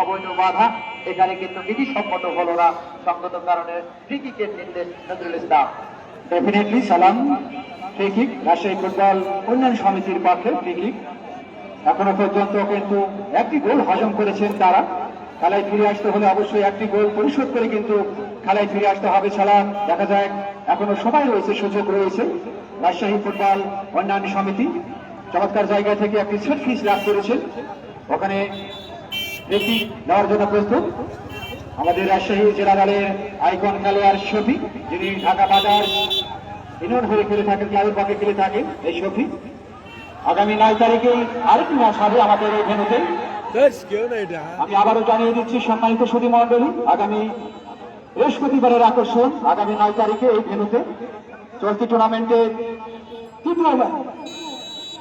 অবৈধ বাধা, এখানে কিন্তু বিধি সম্মত হলো না, সঙ্গত কারণে ফ্রি কিকের নির্দেশ নজরুল ইসলাম। ডেফিনেটলি সালাম, ফ্রি কিক রাজশাহী ফুটবল উন্নয়ন সমিতির পক্ষে ফ্রি কিক। এখনো পর্যন্ত কিন্তু একটি গোল হজম করেছেন তারা। খেলায় ফিরে আসতে হলে অবশ্যই একটি গোল পরিশোধ করে কিন্তু খেলায় ফিরে আসতে হবে ছাড়া দেখা যায় এখনো সময় রয়েছে, সুযোগ রয়েছে। রাজশাহী ফুটবল উন্নয়ন সমিতি চমৎকার জায়গা থেকে একটি সেট পিস লাভ করেছেন, ওখানে ফ্রি নেওয়ার জন্য প্রস্তুত আমাদের রাজশাহী জেলা দলের আইকন খেলোয়াড় শফি, যিনি ঢাকা বাজার ইউনিয়ন হয়ে খেলে থাকেন, ক্লাবের পক্ষে খেলে থাকেন। এই শফি আগামী 9 তারিখে আরেকটি ম্যাচ হবে আমাদের এই ভেন্যুতে। আমি আবারও জানিয়ে দিচ্ছি সম্মানিত সুধী মন্ডলী, আগামী বৃহস্পতিবারের আকর্ষণ আগামী 9 তারিখে এই ভেন্যুতে চলতি টুর্নামেন্টে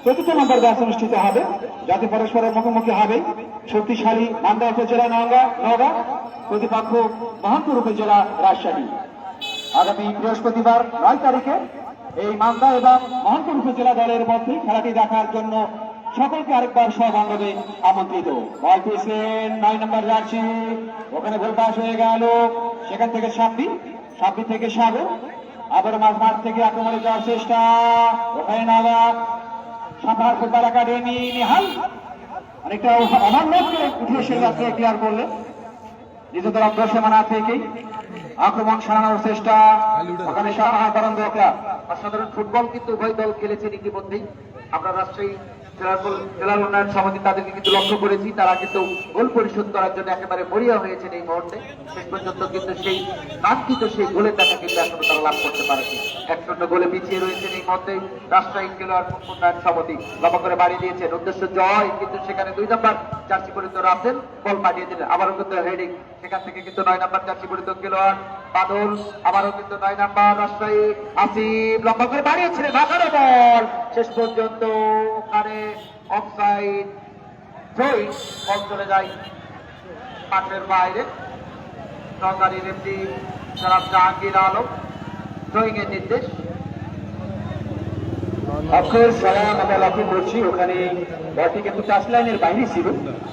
চতুর্থ নম্বর ব্যাচ অনুষ্ঠিত হবে, যাতে পরস্পরের মুখোমুখি হবে শক্তিশালী মান্দা উপজেলা নওগাঁ, প্রতিপক্ষ মহানপুর উপজেলা রাজশাহী। আগামী বৃহস্পতিবার 9 তারিখে এই মান্দা এবং মহানপুর উপজেলা দলের মধ্যে খেলাটি দেখার জন্য সকলকে আরেকবার সবান্ধবে আমন্ত্রিত। বল পেয়েছেন 9 নম্বর জার্সি, ওখানে গোল পাস হয়ে গেল, সেখান থেকে সাব্বি থেকে সাগর, আবার মাঠ থেকে আক্রমণে যাওয়ার চেষ্টা, ওখানে নাগা সাপাহার ফুটবল একাডেমি নিহাল অনেকটা ওভারলোডকে উঠে এসে যাত্রা ক্লিয়ার করলেন নিজেদের অগ্রসীমানা থেকেই আক্রমণ সারানোর চেষ্টা, ওখানে সাপাহার বরেন্দ্র ক্লাব। অসাধারণ ফুটবল কিন্তু উভয় দল খেলেছেন ইতিমধ্যেই। আমরা রাজশাহী জেলা উন্নয়ন সমিতি তাদেরকে কিন্তু লক্ষ্য করেছি, তারা কিন্তু গোল পরিশোধ করার জন্য একেবারে মরিয়া হয়েছেন এই মুহূর্তে। শেষ পর্যন্ত কিন্তু সেই কাঙ্ক্ষিত সেই গোলের টাকা কিন্তু এখনো তারা লাভ করতে পারেনি। 1-0 গোলে পিছিয়ে রয়েছেন এই মুহূর্তে রাজশাহী খেলোয়াড় উন্নয়ন সমিতি। লম্বা করে বাড়িয়ে দিয়েছেন, উদ্দেশ্য জয়, কিন্তু সেখানে 2 নম্বর জার্সি পরিহিত রাসেল বল পাঠিয়ে দিলেন। আবারও কিন্তু হেডিং, সেখান থেকে কিন্তু 9 নম্বর জার্সি পরিহিত খেলোয়াড় বাদল, আবারও কিন্তু 9 নম্বর রাজশাহী আসিফ লম্বা করে বাড়িয়েছিলেন, ভাগানো বল, শেষ পর্যন্ত ওখানে অফসাইড থ্রোইং, বল চলে যায় মাঠের বাইরে। সরকারি রেফারি জনাব জাহাঙ্গীর আলম, থ্রোইং এর নির্দেশ। অক্ষর সালাম আমরা লক্ষ্য করছি, ওখানে বলটি কিন্তু টাচ লাইনের বাইরে ছিল,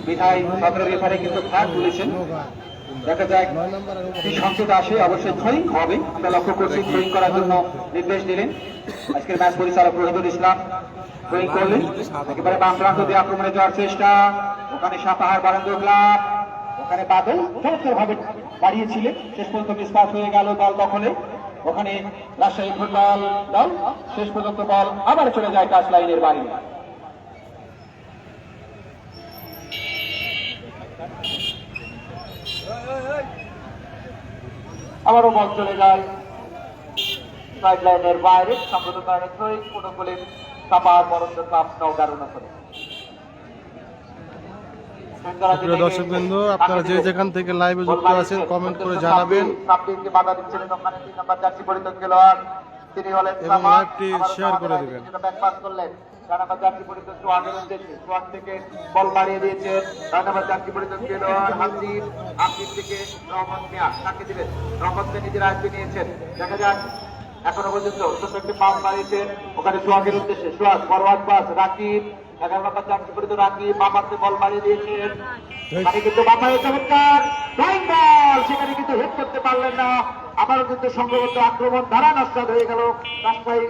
বিধায় সদর রেফারি কিন্তু ফ্ল্যাগ তুলেছেন। দেখা যাক কি সংকেত আসে, অবশ্যই থ্রোইং হবে, আমরা লক্ষ্য করছি। থ্রোইং করার জন্য নির্দেশ দিলেন আজকের ম্যাচ পরিচালক রহিদুল ইসলাম। থ্রোইং করলেন, একেবারে বাম প্রান্ত দিয়ে আক্রমণে যাওয়ার চেষ্টা, ওখানে সাপাহার বরেন্দ্র ক্লাব, ওখানে বাদল চমৎকার ভাবে বাড়িয়েছিলেন, শেষ পর্যন্ত মিসপাস হয়ে গেল বল দখলে। ওখানে রাজশাহী ফুটবল দল, শেষ পর্যন্ত বল আবার চলে যায় টাচ লাইনের বাইরে। আবারও বল চলে যায় সাইড লাইনের বাইরে, সম্পূর্ণ কারণে থ্রোইং কোনো গোলে সাপাহার বরেন্দ্র ক্লাব নওগাঁর অনুসরণ। প্রিয় দর্শকবৃন্দ, আপনারা যে যেখান থেকে লাইভে যুক্ত আছেন কমেন্ট করে জানাবেন সাব্বিরকে বাধা দিচ্ছিলেন ওখানে 3 নম্বর জার্সি পরিহিত খেলোয়াড়, তিনি হলেন এবং সামাদ। লাইভটি শেয়ার করে দিবেন। ব্যাক পাস করলেন 4 নম্বর জার্সি পরিহিত সোহাগের উদ্দেশ্যে, সোহাগ থেকে বল বাড়িয়ে দিয়েছেন 9 নম্বর জার্সি পরিহিত খেলোয়াড় হাসিব, হাসিব থেকে রহমত মিয়া তাকে দিলেন, রহমতকে নিজের আয়ত্তে নিয়েছেন। দেখা যাক, এখনো পর্যন্ত ছোট একটি পাস বাড়িয়েছেন ওখানে সোহাগের উদ্দেশ্যে, সোহাগ ফরওয়ার্ড পাস, রাকিব 11 নম্বর জার্সি পরিহিত রাকিব বামাতে বল বাড়িয়ে দিয়েছেন, সেখানে কিন্তু বামায় চমৎকার ড্রয়িং বল, সেখানে কিন্তু হেড করতে পারলেন না। আবারও কিন্তু সংঘবদ্ধ আক্রমণ ধারা নস্বাদ হয়ে গেল রাজশাহী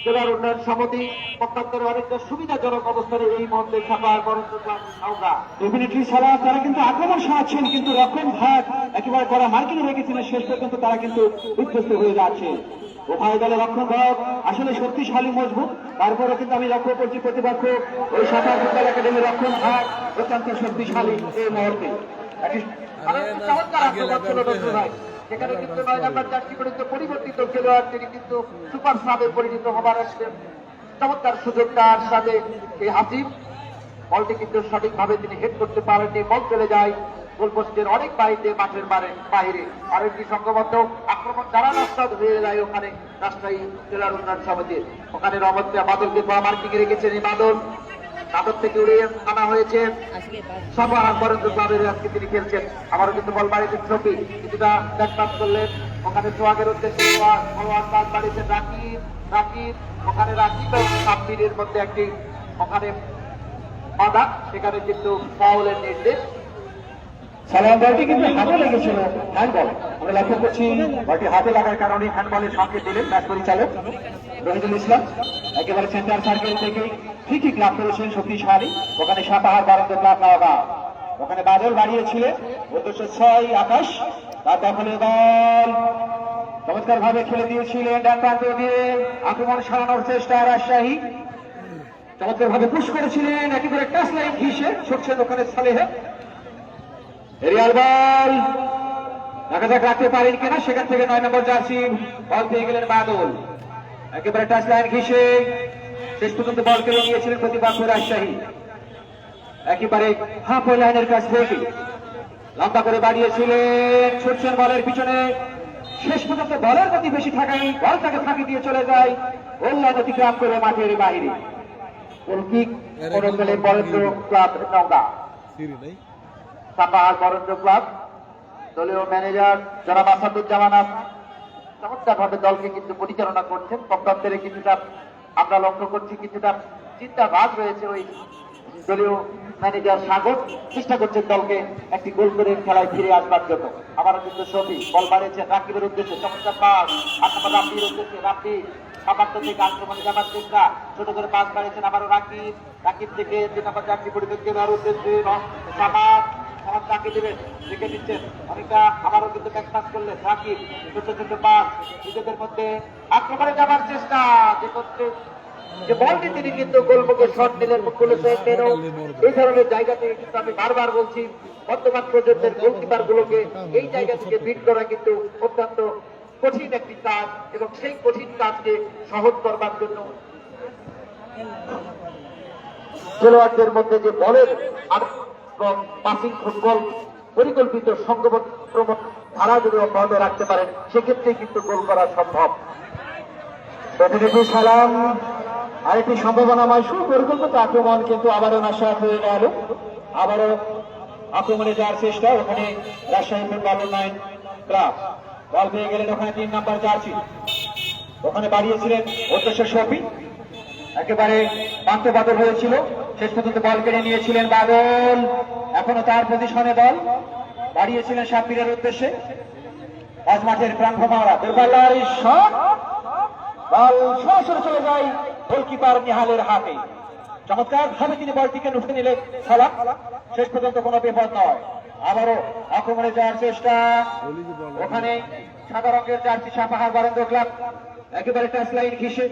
জেলার উন্নয়ন সমিতি পক্ষান্তরে অনেকটা সুবিধাজনক অবস্থানে এই মুহূর্তে সাপাহার বরেন্দ্র ক্লাব নওগাঁ। ডেফিনেটলি সারা তারা কিন্তু আক্রমণ সাহায্যেন, কিন্তু রক্ষণ ভাগ একেবারে করা মার্কিং রেখেছিলেন, শেষ পর্যন্ত তারা কিন্তু বিধ্বস্ত হয়ে যাচ্ছে। উভয় দলের রক্ষণ ভাগ আসলে শক্তিশালী মজবুত, তারপরে কিন্তু আমি লক্ষ্য করছি প্রতিপক্ষ ওই সাপাহার ফুটবল একাডেমির রক্ষণ ভাগ অত্যন্ত শক্তিশালী এই মুহূর্তে। চমৎকার আক্রমণ ছিল নজরুল ভাই, সেখানে কিন্তু 9 নম্বর জার্সি পরিহিত পরিবর্তিত খেলোয়াড়, তিনি কিন্তু সুপার সাবে পরিণত হবার একটা চমৎকার সুযোগ তার সাথে এই হাসিব, বলটি কিন্তু সঠিকভাবে তিনি হেড করতে পারেননি, বল চলে যায় গোলপোস্টের অনেক বাইরে মাঠের বাইরে। আর একটি সংঘবদ্ধ আক্রমণ দ্বারা নস্বাদ হয়ে যায় ওখানে রাজশাহী জেলার উন্নয়ন সমিতির। ওখানে রহমত বাদলকে মার্কিং এ রেখেছেন, এই বাদল নাটক থেকে উড়িয়ে আনা হয়েছে সাপাহার বরেন্দ্র ক্লাবের আজকে তিনি খেলছেন। আবারও কিন্তু বল বাড়িয়েছেন ছবি, কিছুটা ব্যাকপাস করলেন ওখানে সোহাগের উদ্দেশ্যে, ফরওয়ার্ড পাস বাড়িয়েছেন রাকিব, রাকিব ওখানে রাকিব এবং সাব্বিরের মধ্যে একটি ওখানে বাধা, সেখানে কিন্তু ফাউলের নির্দেশ। সালাম বলটি কিন্তু হাতে লেগেছিল, হ্যান্ডবল, আমরা লক্ষ্য করছি বলটি হাতে লাগার কারণে হ্যান্ডবলের সংকেত দিলেন ম্যাচ পরিচালক রহিদুল ইসলাম। একেবারে সেন্টার সার্কেল থেকে ফ্রি কিক লাভ করেছেন শক্তিশালী ওখানে সাপাহার বরেন্দ্র ক্লাব নওগাঁ। ওখানে বাদল বাড়িয়েছিলেন, উদ্দেশ্য 6 আকাশ, তার দখলে বল চমৎকার ভাবে খেলে দিয়েছিলেন ডান প্রান্ত দিয়ে, আক্রমণ সারানোর চেষ্টা রাজশাহী, চমৎকার ভাবে পুশ করেছিলেন, একেবারে টাচ লাইন ঘিসে ছুটছেন ওখানে সালেহ, এরিয়াল বল দেখা যাক রাখতে পারেন কিনা, সেখান থেকে 9 নম্বর জার্সি বল পেয়ে গেলেন বাদল, একেবারে টাচ লাইন ঘিসে শেষ পর্যন্ত বল কেড়ে নিয়েছিলেন প্রতিপক্ষ রাজশাহী। একেবারে হাফ লাইনের কাছ থেকে লম্বা করে বাড়িয়েছিলেন, ছুটছেন বলের পিছনে, শেষ পর্যন্ত বলের গতি বেশি থাকায় বলটাকে ফাঁকি দিয়ে চলে যায় গোল লাইন অতিক্রম করে মাঠের বাইরে। গোলকিক করলেন বরেন্দ্র ক্লাব নওগাঁ। সাপাহার বরেন্দ্র ক্লাব দলীয় ম্যানেজার জনাব আসাদুজ্জামান চমৎকার ভাবে দলকে কিন্তু পরিচালনা করছেন। পক্ষান্তরে কিছুটা আমরা লক্ষ্য করছি কিছুটা চিন্তাভাগ রয়েছে ওই দলীয় ম্যানেজার সাগর, চেষ্টা করছেন দলকে একটি গোল করে খেলায় ফিরে আসবার জন্য। আবারও কিন্তু শফি বল বাড়িয়েছেন রাকিবের উদ্দেশ্যে, চমৎকার পাস 8 নম্বর রাব্বির উদ্দেশ্যে, রাব্বি আপাতত থেকে আক্রমণে যাবার চেষ্টা, ছোট করে পাস বাড়িয়েছেন আবারও রাকিব, রাকিব থেকে 3 নম্বর জার্সি পরিহিত খেলোয়াড় উদ্দেশ্যে সামাদ, সামাদ তাকে দেবেন, রেখে দিচ্ছেন অনেকটা, আবারও কিন্তু ব্যাক পাস করলেন রাকিব, ছোট ছোট পাস নিজেদের মধ্যে আক্রমণে যাবার চেষ্টা, যে করতে যে বলটি তিনি কিন্তু গোলমুখে শট নিলেন মুকুল হোসেন মিনু। এই ধরনের জায়গাতে কিন্তু আমি বারবার বলছি বর্তমান প্রজন্মের গোলকিপার গুলোকে এই জায়গা থেকে বিট করা কিন্তু অত্যন্ত কঠিন একটি কাজ, এবং সেই কঠিন কাজকে সহজ করবার জন্য খেলোয়াড়দের মধ্যে যে বলের এবং পাসিং ফুটবল পরিকল্পিত সংগবদ্ধ ধারা যদি অব্যাহত রাখতে পারেন সেক্ষেত্রে কিন্তু গোল করা সম্ভব। প্রতিনিধি সালাম আরেকটি সম্ভাবনাময় সুপরিকল্পিত আক্রমণ কিন্তু আবারও নাশাত হয়ে গেল। আবারও আক্রমণে যাওয়ার চেষ্টা, ওখানে রাজশাহী ফুটবল উন্নয়ন ক্লাব বল পেয়ে গেলেন, ওখানে 3 নাম্বার জার্সি, ওখানে বাড়িয়েছিলেন উদ্দেশ্য শফি, একেবারে পান্ত বাদল হয়েছিল, শেষ পর্যন্ত বল কেড়ে নিয়েছিলেন বাদল, এখনো তার পজিশনে বল বাড়িয়েছিলেন সাব্বিরের উদ্দেশ্যে। আজ মাঠের প্রাণভ্রমরা দুর্বাল্লার শট, বল সরাসরি চলে যায় গোলকিপার নিহালের হাতে। চমৎকার ভাবে তিনি বলটিকে নুটে নিলেন সালাম, শেষ পর্যন্ত কোনো বিপদ নয়। আবারও আক্রমণে যাওয়ার চেষ্টা, ওখানে সাদা রঙের জার্সি সাপাহার বরেন্দ্র ক্লাব একেবারে টাচ লাইন ঘিসে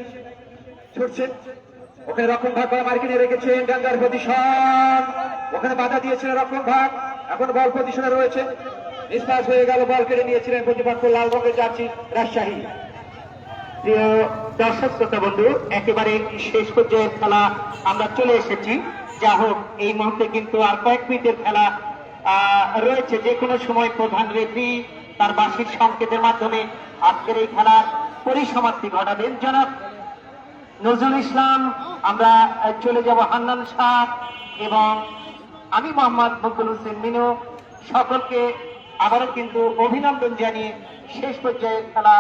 ছুটছেন, ওখানে রক্ষণ ভাগ করে মার্কিনে রেখেছেন গাঙ্গার পজিশন, ওখানে বাধা দিয়েছিলেন রক্ষণ ভাগ, এখন বল পজিশনে রয়েছে, নিষ্পাস হয়ে গেল, বল কেড়ে নিয়েছিলেন প্রতিপক্ষ লাল রঙের জার্সি রাজশাহী। প্রিয় দর্শক শ্রোতা বন্ধু, একেবারে শেষ পর্যায়ের খেলা আমরা চলে এসেছি। যা হোক, এই মুহূর্তে কিন্তু আর কয়েক মিনিটের খেলা রয়েছে। যে কোনো সময় প্রধান রেফারি তার বার্ষিক সংকেতের মাধ্যমে আজকের এই খেলার পরিসমাপ্তি ঘটাবেন। জনাব নজরুল ইসলাম, আমরা চলে যাব হান্নান শাহ এবং আমি মোহাম্মদ মুকুল হোসেন মিনু, সকলকে আবারও কিন্তু অভিনন্দন জানিয়ে শেষ পর্যায়ের খেলা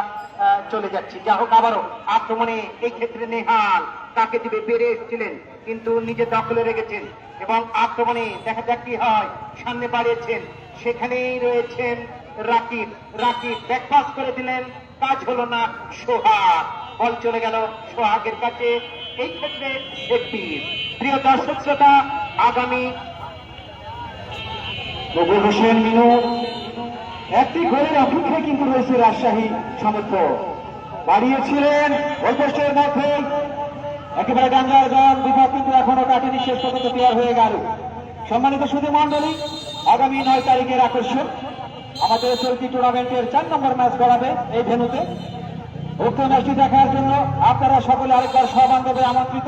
চলে যাচ্ছি। যা হোক, আবারও আক্রমণে এই ক্ষেত্রে নেহাল তাকে দিবে বেড়ে এসেছিলেন কিন্তু নিজে দখলে রেখেছেন, এবং আক্রমণে দেখা যাক কি হয়, সামনে বাড়িয়েছেন, সেখানেই রয়েছেন রাকিব, রাকিব ব্যাকপাস করে দিলেন, কাজ হলো না, সোহাগ, বল চলে গেল সোহাগের কাছে, এই ক্ষেত্রে একটি। প্রিয় দর্শক শ্রোতা, আগামী মুকুল হোসেন মিনু একটি গোলের অপেক্ষায় কিন্তু রয়েছে রাজশাহী সমর্থক, বাড়িয়েছিলেন ওই পোস্টের মধ্যে, একেবারে ডাঙ্গার গান বিভাগ কিন্তু এখনো কাটেনি, শেষ পর্যন্ত তৈরি হয়ে গেল। সম্মানিত সুধী মন্ডলী, আগামী 9 তারিখের আকর্ষণ আমাদের চলতি টুর্নামেন্টের 4 নম্বর ম্যাচ করাবে এই ভেন্যুতে। উক্ত ম্যাচটি দেখার জন্য আপনারা সকলে আরেকবার সবান্ধবে আমন্ত্রিত,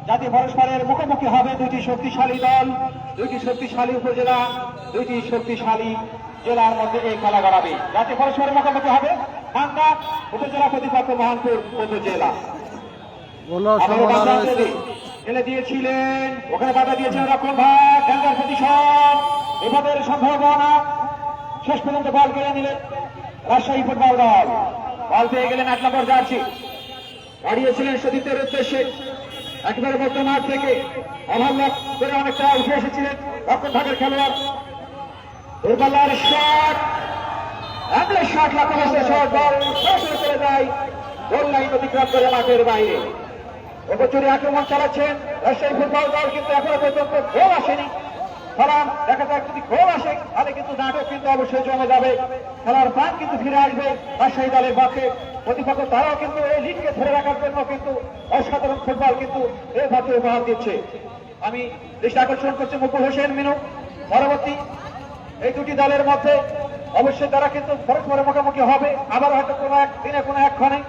যাতে পরস্পরের মুখোমুখি হবে দুইটি শক্তিশালী দল, দুইটি শক্তিশালী উপজেলা, দুইটি শক্তিশালী জেলার মধ্যে এই খেলা গড়াবে, যাতে পরস্পরের মুখোমুখি হবে বান্দা উপজেলা প্রতিপক্ষ মহানপুর উপজেলা। খেলে দিয়েছিলেন, ওখানে বাধা দিয়েছেন রক্ষণ ভাগ, গাঙ্গার পজিশন, বিপদের সম্ভাবনা, শেষ পর্যন্ত বল কেড়ে নিলেন রাজশাহী ফুটবল দল। বল পেয়ে গেলেন 8 নম্বর জার্সি, বাড়িয়েছিলেন সতীর্থের উদ্দেশ্যে, একেবারে মধ্য মাঠ থেকে ওভারল্যাপ করে অনেকটা উঠে এসেছিলেন রক্ষণ ভাগের খেলোয়াড়। দুর্বলার শট, একলে শট, লাফালাফি শট, বল সরাসরি চলে যায় গোল লাইন অতিক্রম করে মাঠের বাইরে। উপচুরি আক্রমণ চালাচ্ছেন রাজশাহী ফুটবল দল, কিন্তু এখনো পর্যন্ত গোল আসেনি। ফলাম দেখা যাক, যদি গোল আসে তাহলে কিন্তু নাটক কিন্তু অবশ্যই জমে যাবে, খেলার প্রাণ কিন্তু ফিরে আসবে রাজশাহী দলের পক্ষে। প্রতিপক্ষ তারাও কিন্তু এই লিগকে ধরে রাখার জন্য কিন্তু অসাধারণ ফুটবল কিন্তু এই ভাবে উপহার দিচ্ছে। আমি দৃষ্টি আকর্ষণ করছি মুকুল হোসেন মিনু। পরবর্তী এই দুটি দলের মধ্যে অবশ্যই তারা কিন্তু পরস্পরের মুখোমুখি হবে, আবার হয়তো কোনো এক দিনে কোনো এক ক্ষণে।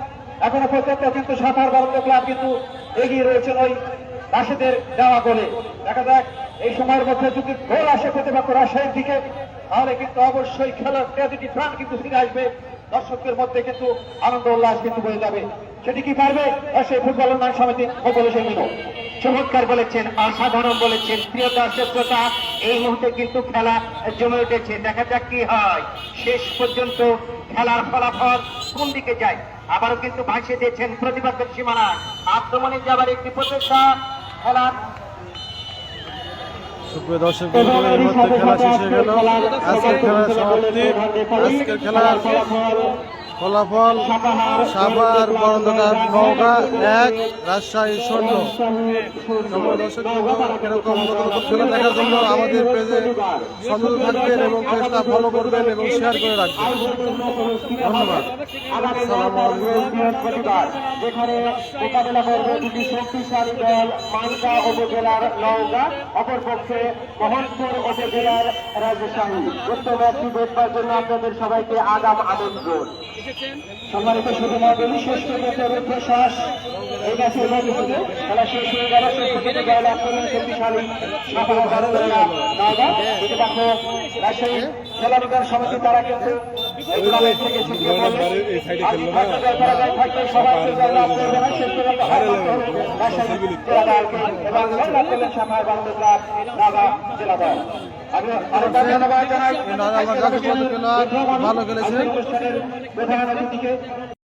এখনো পর্যন্ত কিন্তু সাতার বরেন্দ্র ক্লাব কিন্তু এগিয়ে রয়েছেন ওই রাশেদের দেওয়া গোলে। দেখা যাক এই সময়ের মধ্যে যদি গোল আসে প্রতিপক্ষ রাজশাহীর দিকে, তাহলে কিন্তু অবশ্যই খেলার ট্র্যাজেডি প্রাণ কিন্তু ফিরে আসবে, দর্শকদের মধ্যে কিন্তু আনন্দ উল্লাস কিন্তু বয়ে যাবে। সেটি কি পারবে রাজশাহী ফুটবল উন্নয়ন সমিতি মুকুল হোসেন মিনু? চমৎকার বলেছেন, অসাধারণ বলেছেন। প্রিয় দর্শক শ্রোতা, এই মুহূর্তে কিন্তু খেলা জমে উঠেছে, দেখা যাক কি হয়, শেষ পর্যন্ত খেলার ফলাফল কোন দিকে যায়। আবারও কিন্তু ভাসিয়ে দিয়েছেন প্রতিপক্ষের সীমানায়, আক্রমণে যাবার একটি প্রচেষ্টা। খেলার সুপ্রিয় দর্শক, এই মুহূর্তে খেলা শেষ হয়ে গেল। আজকের খেলার সমাপ্তি, আজকের খেলার ফলাফল সাভার বরন্দকার নওগাঁ 1, রাজশাহী 0। সম্মানিত দর্শক এরকম নতুন নতুন খেলা দেখার জন্য আমাদের পেজে সংযুক্ত থাকবেন এবং পেজটা ফলো করবেন এবং শেয়ার করে রাখবেন। ধন্যবাদ। আসসালামু আলাইকুম। বৃহস্পতিবার যেখানে মোকাবেলা করবে দুটি শক্তিশালী দল, মানকা উপজেলার নওগাঁ, অপরপক্ষে মোহনপুর উপজেলার রাজশাহী। উক্ত ম্যাচটি দেখবার জন্য আপনাদের সবাইকে আগাম আমন্ত্রণ। সম্মানিত শুধুমাত্র শেষ পর্যন্ত রুদ্ধশ্বাস এই ম্যাচের মধ্যে থেকে খেলা শেষ হয়ে গেল। শেষ পর্যন্ত জয়লাভ করলেন শক্তিশালী সাপাহার নওগাঁ। প্রতিপক্ষ রাজশাহী জেলা বিজ্ঞান সমিতি, তারা কিন্তু এই টুর্নামেন্ট থেকে ছিটকে পড়লেন। সবাইকে জয়লাভ করবে না, শেষ পর্যন্ত হার মানতে হবে রাজশাহী জেলা দলকে এবং জয়লাভ করলেন সাপাহার বাংলা ক্লাব নওগাঁ জেলা দল। আমি আরেকবার ধন্যবাদ জানাই ভালো খেলেছেন। অনুষ্ঠানের প্রধান অতিথিকে।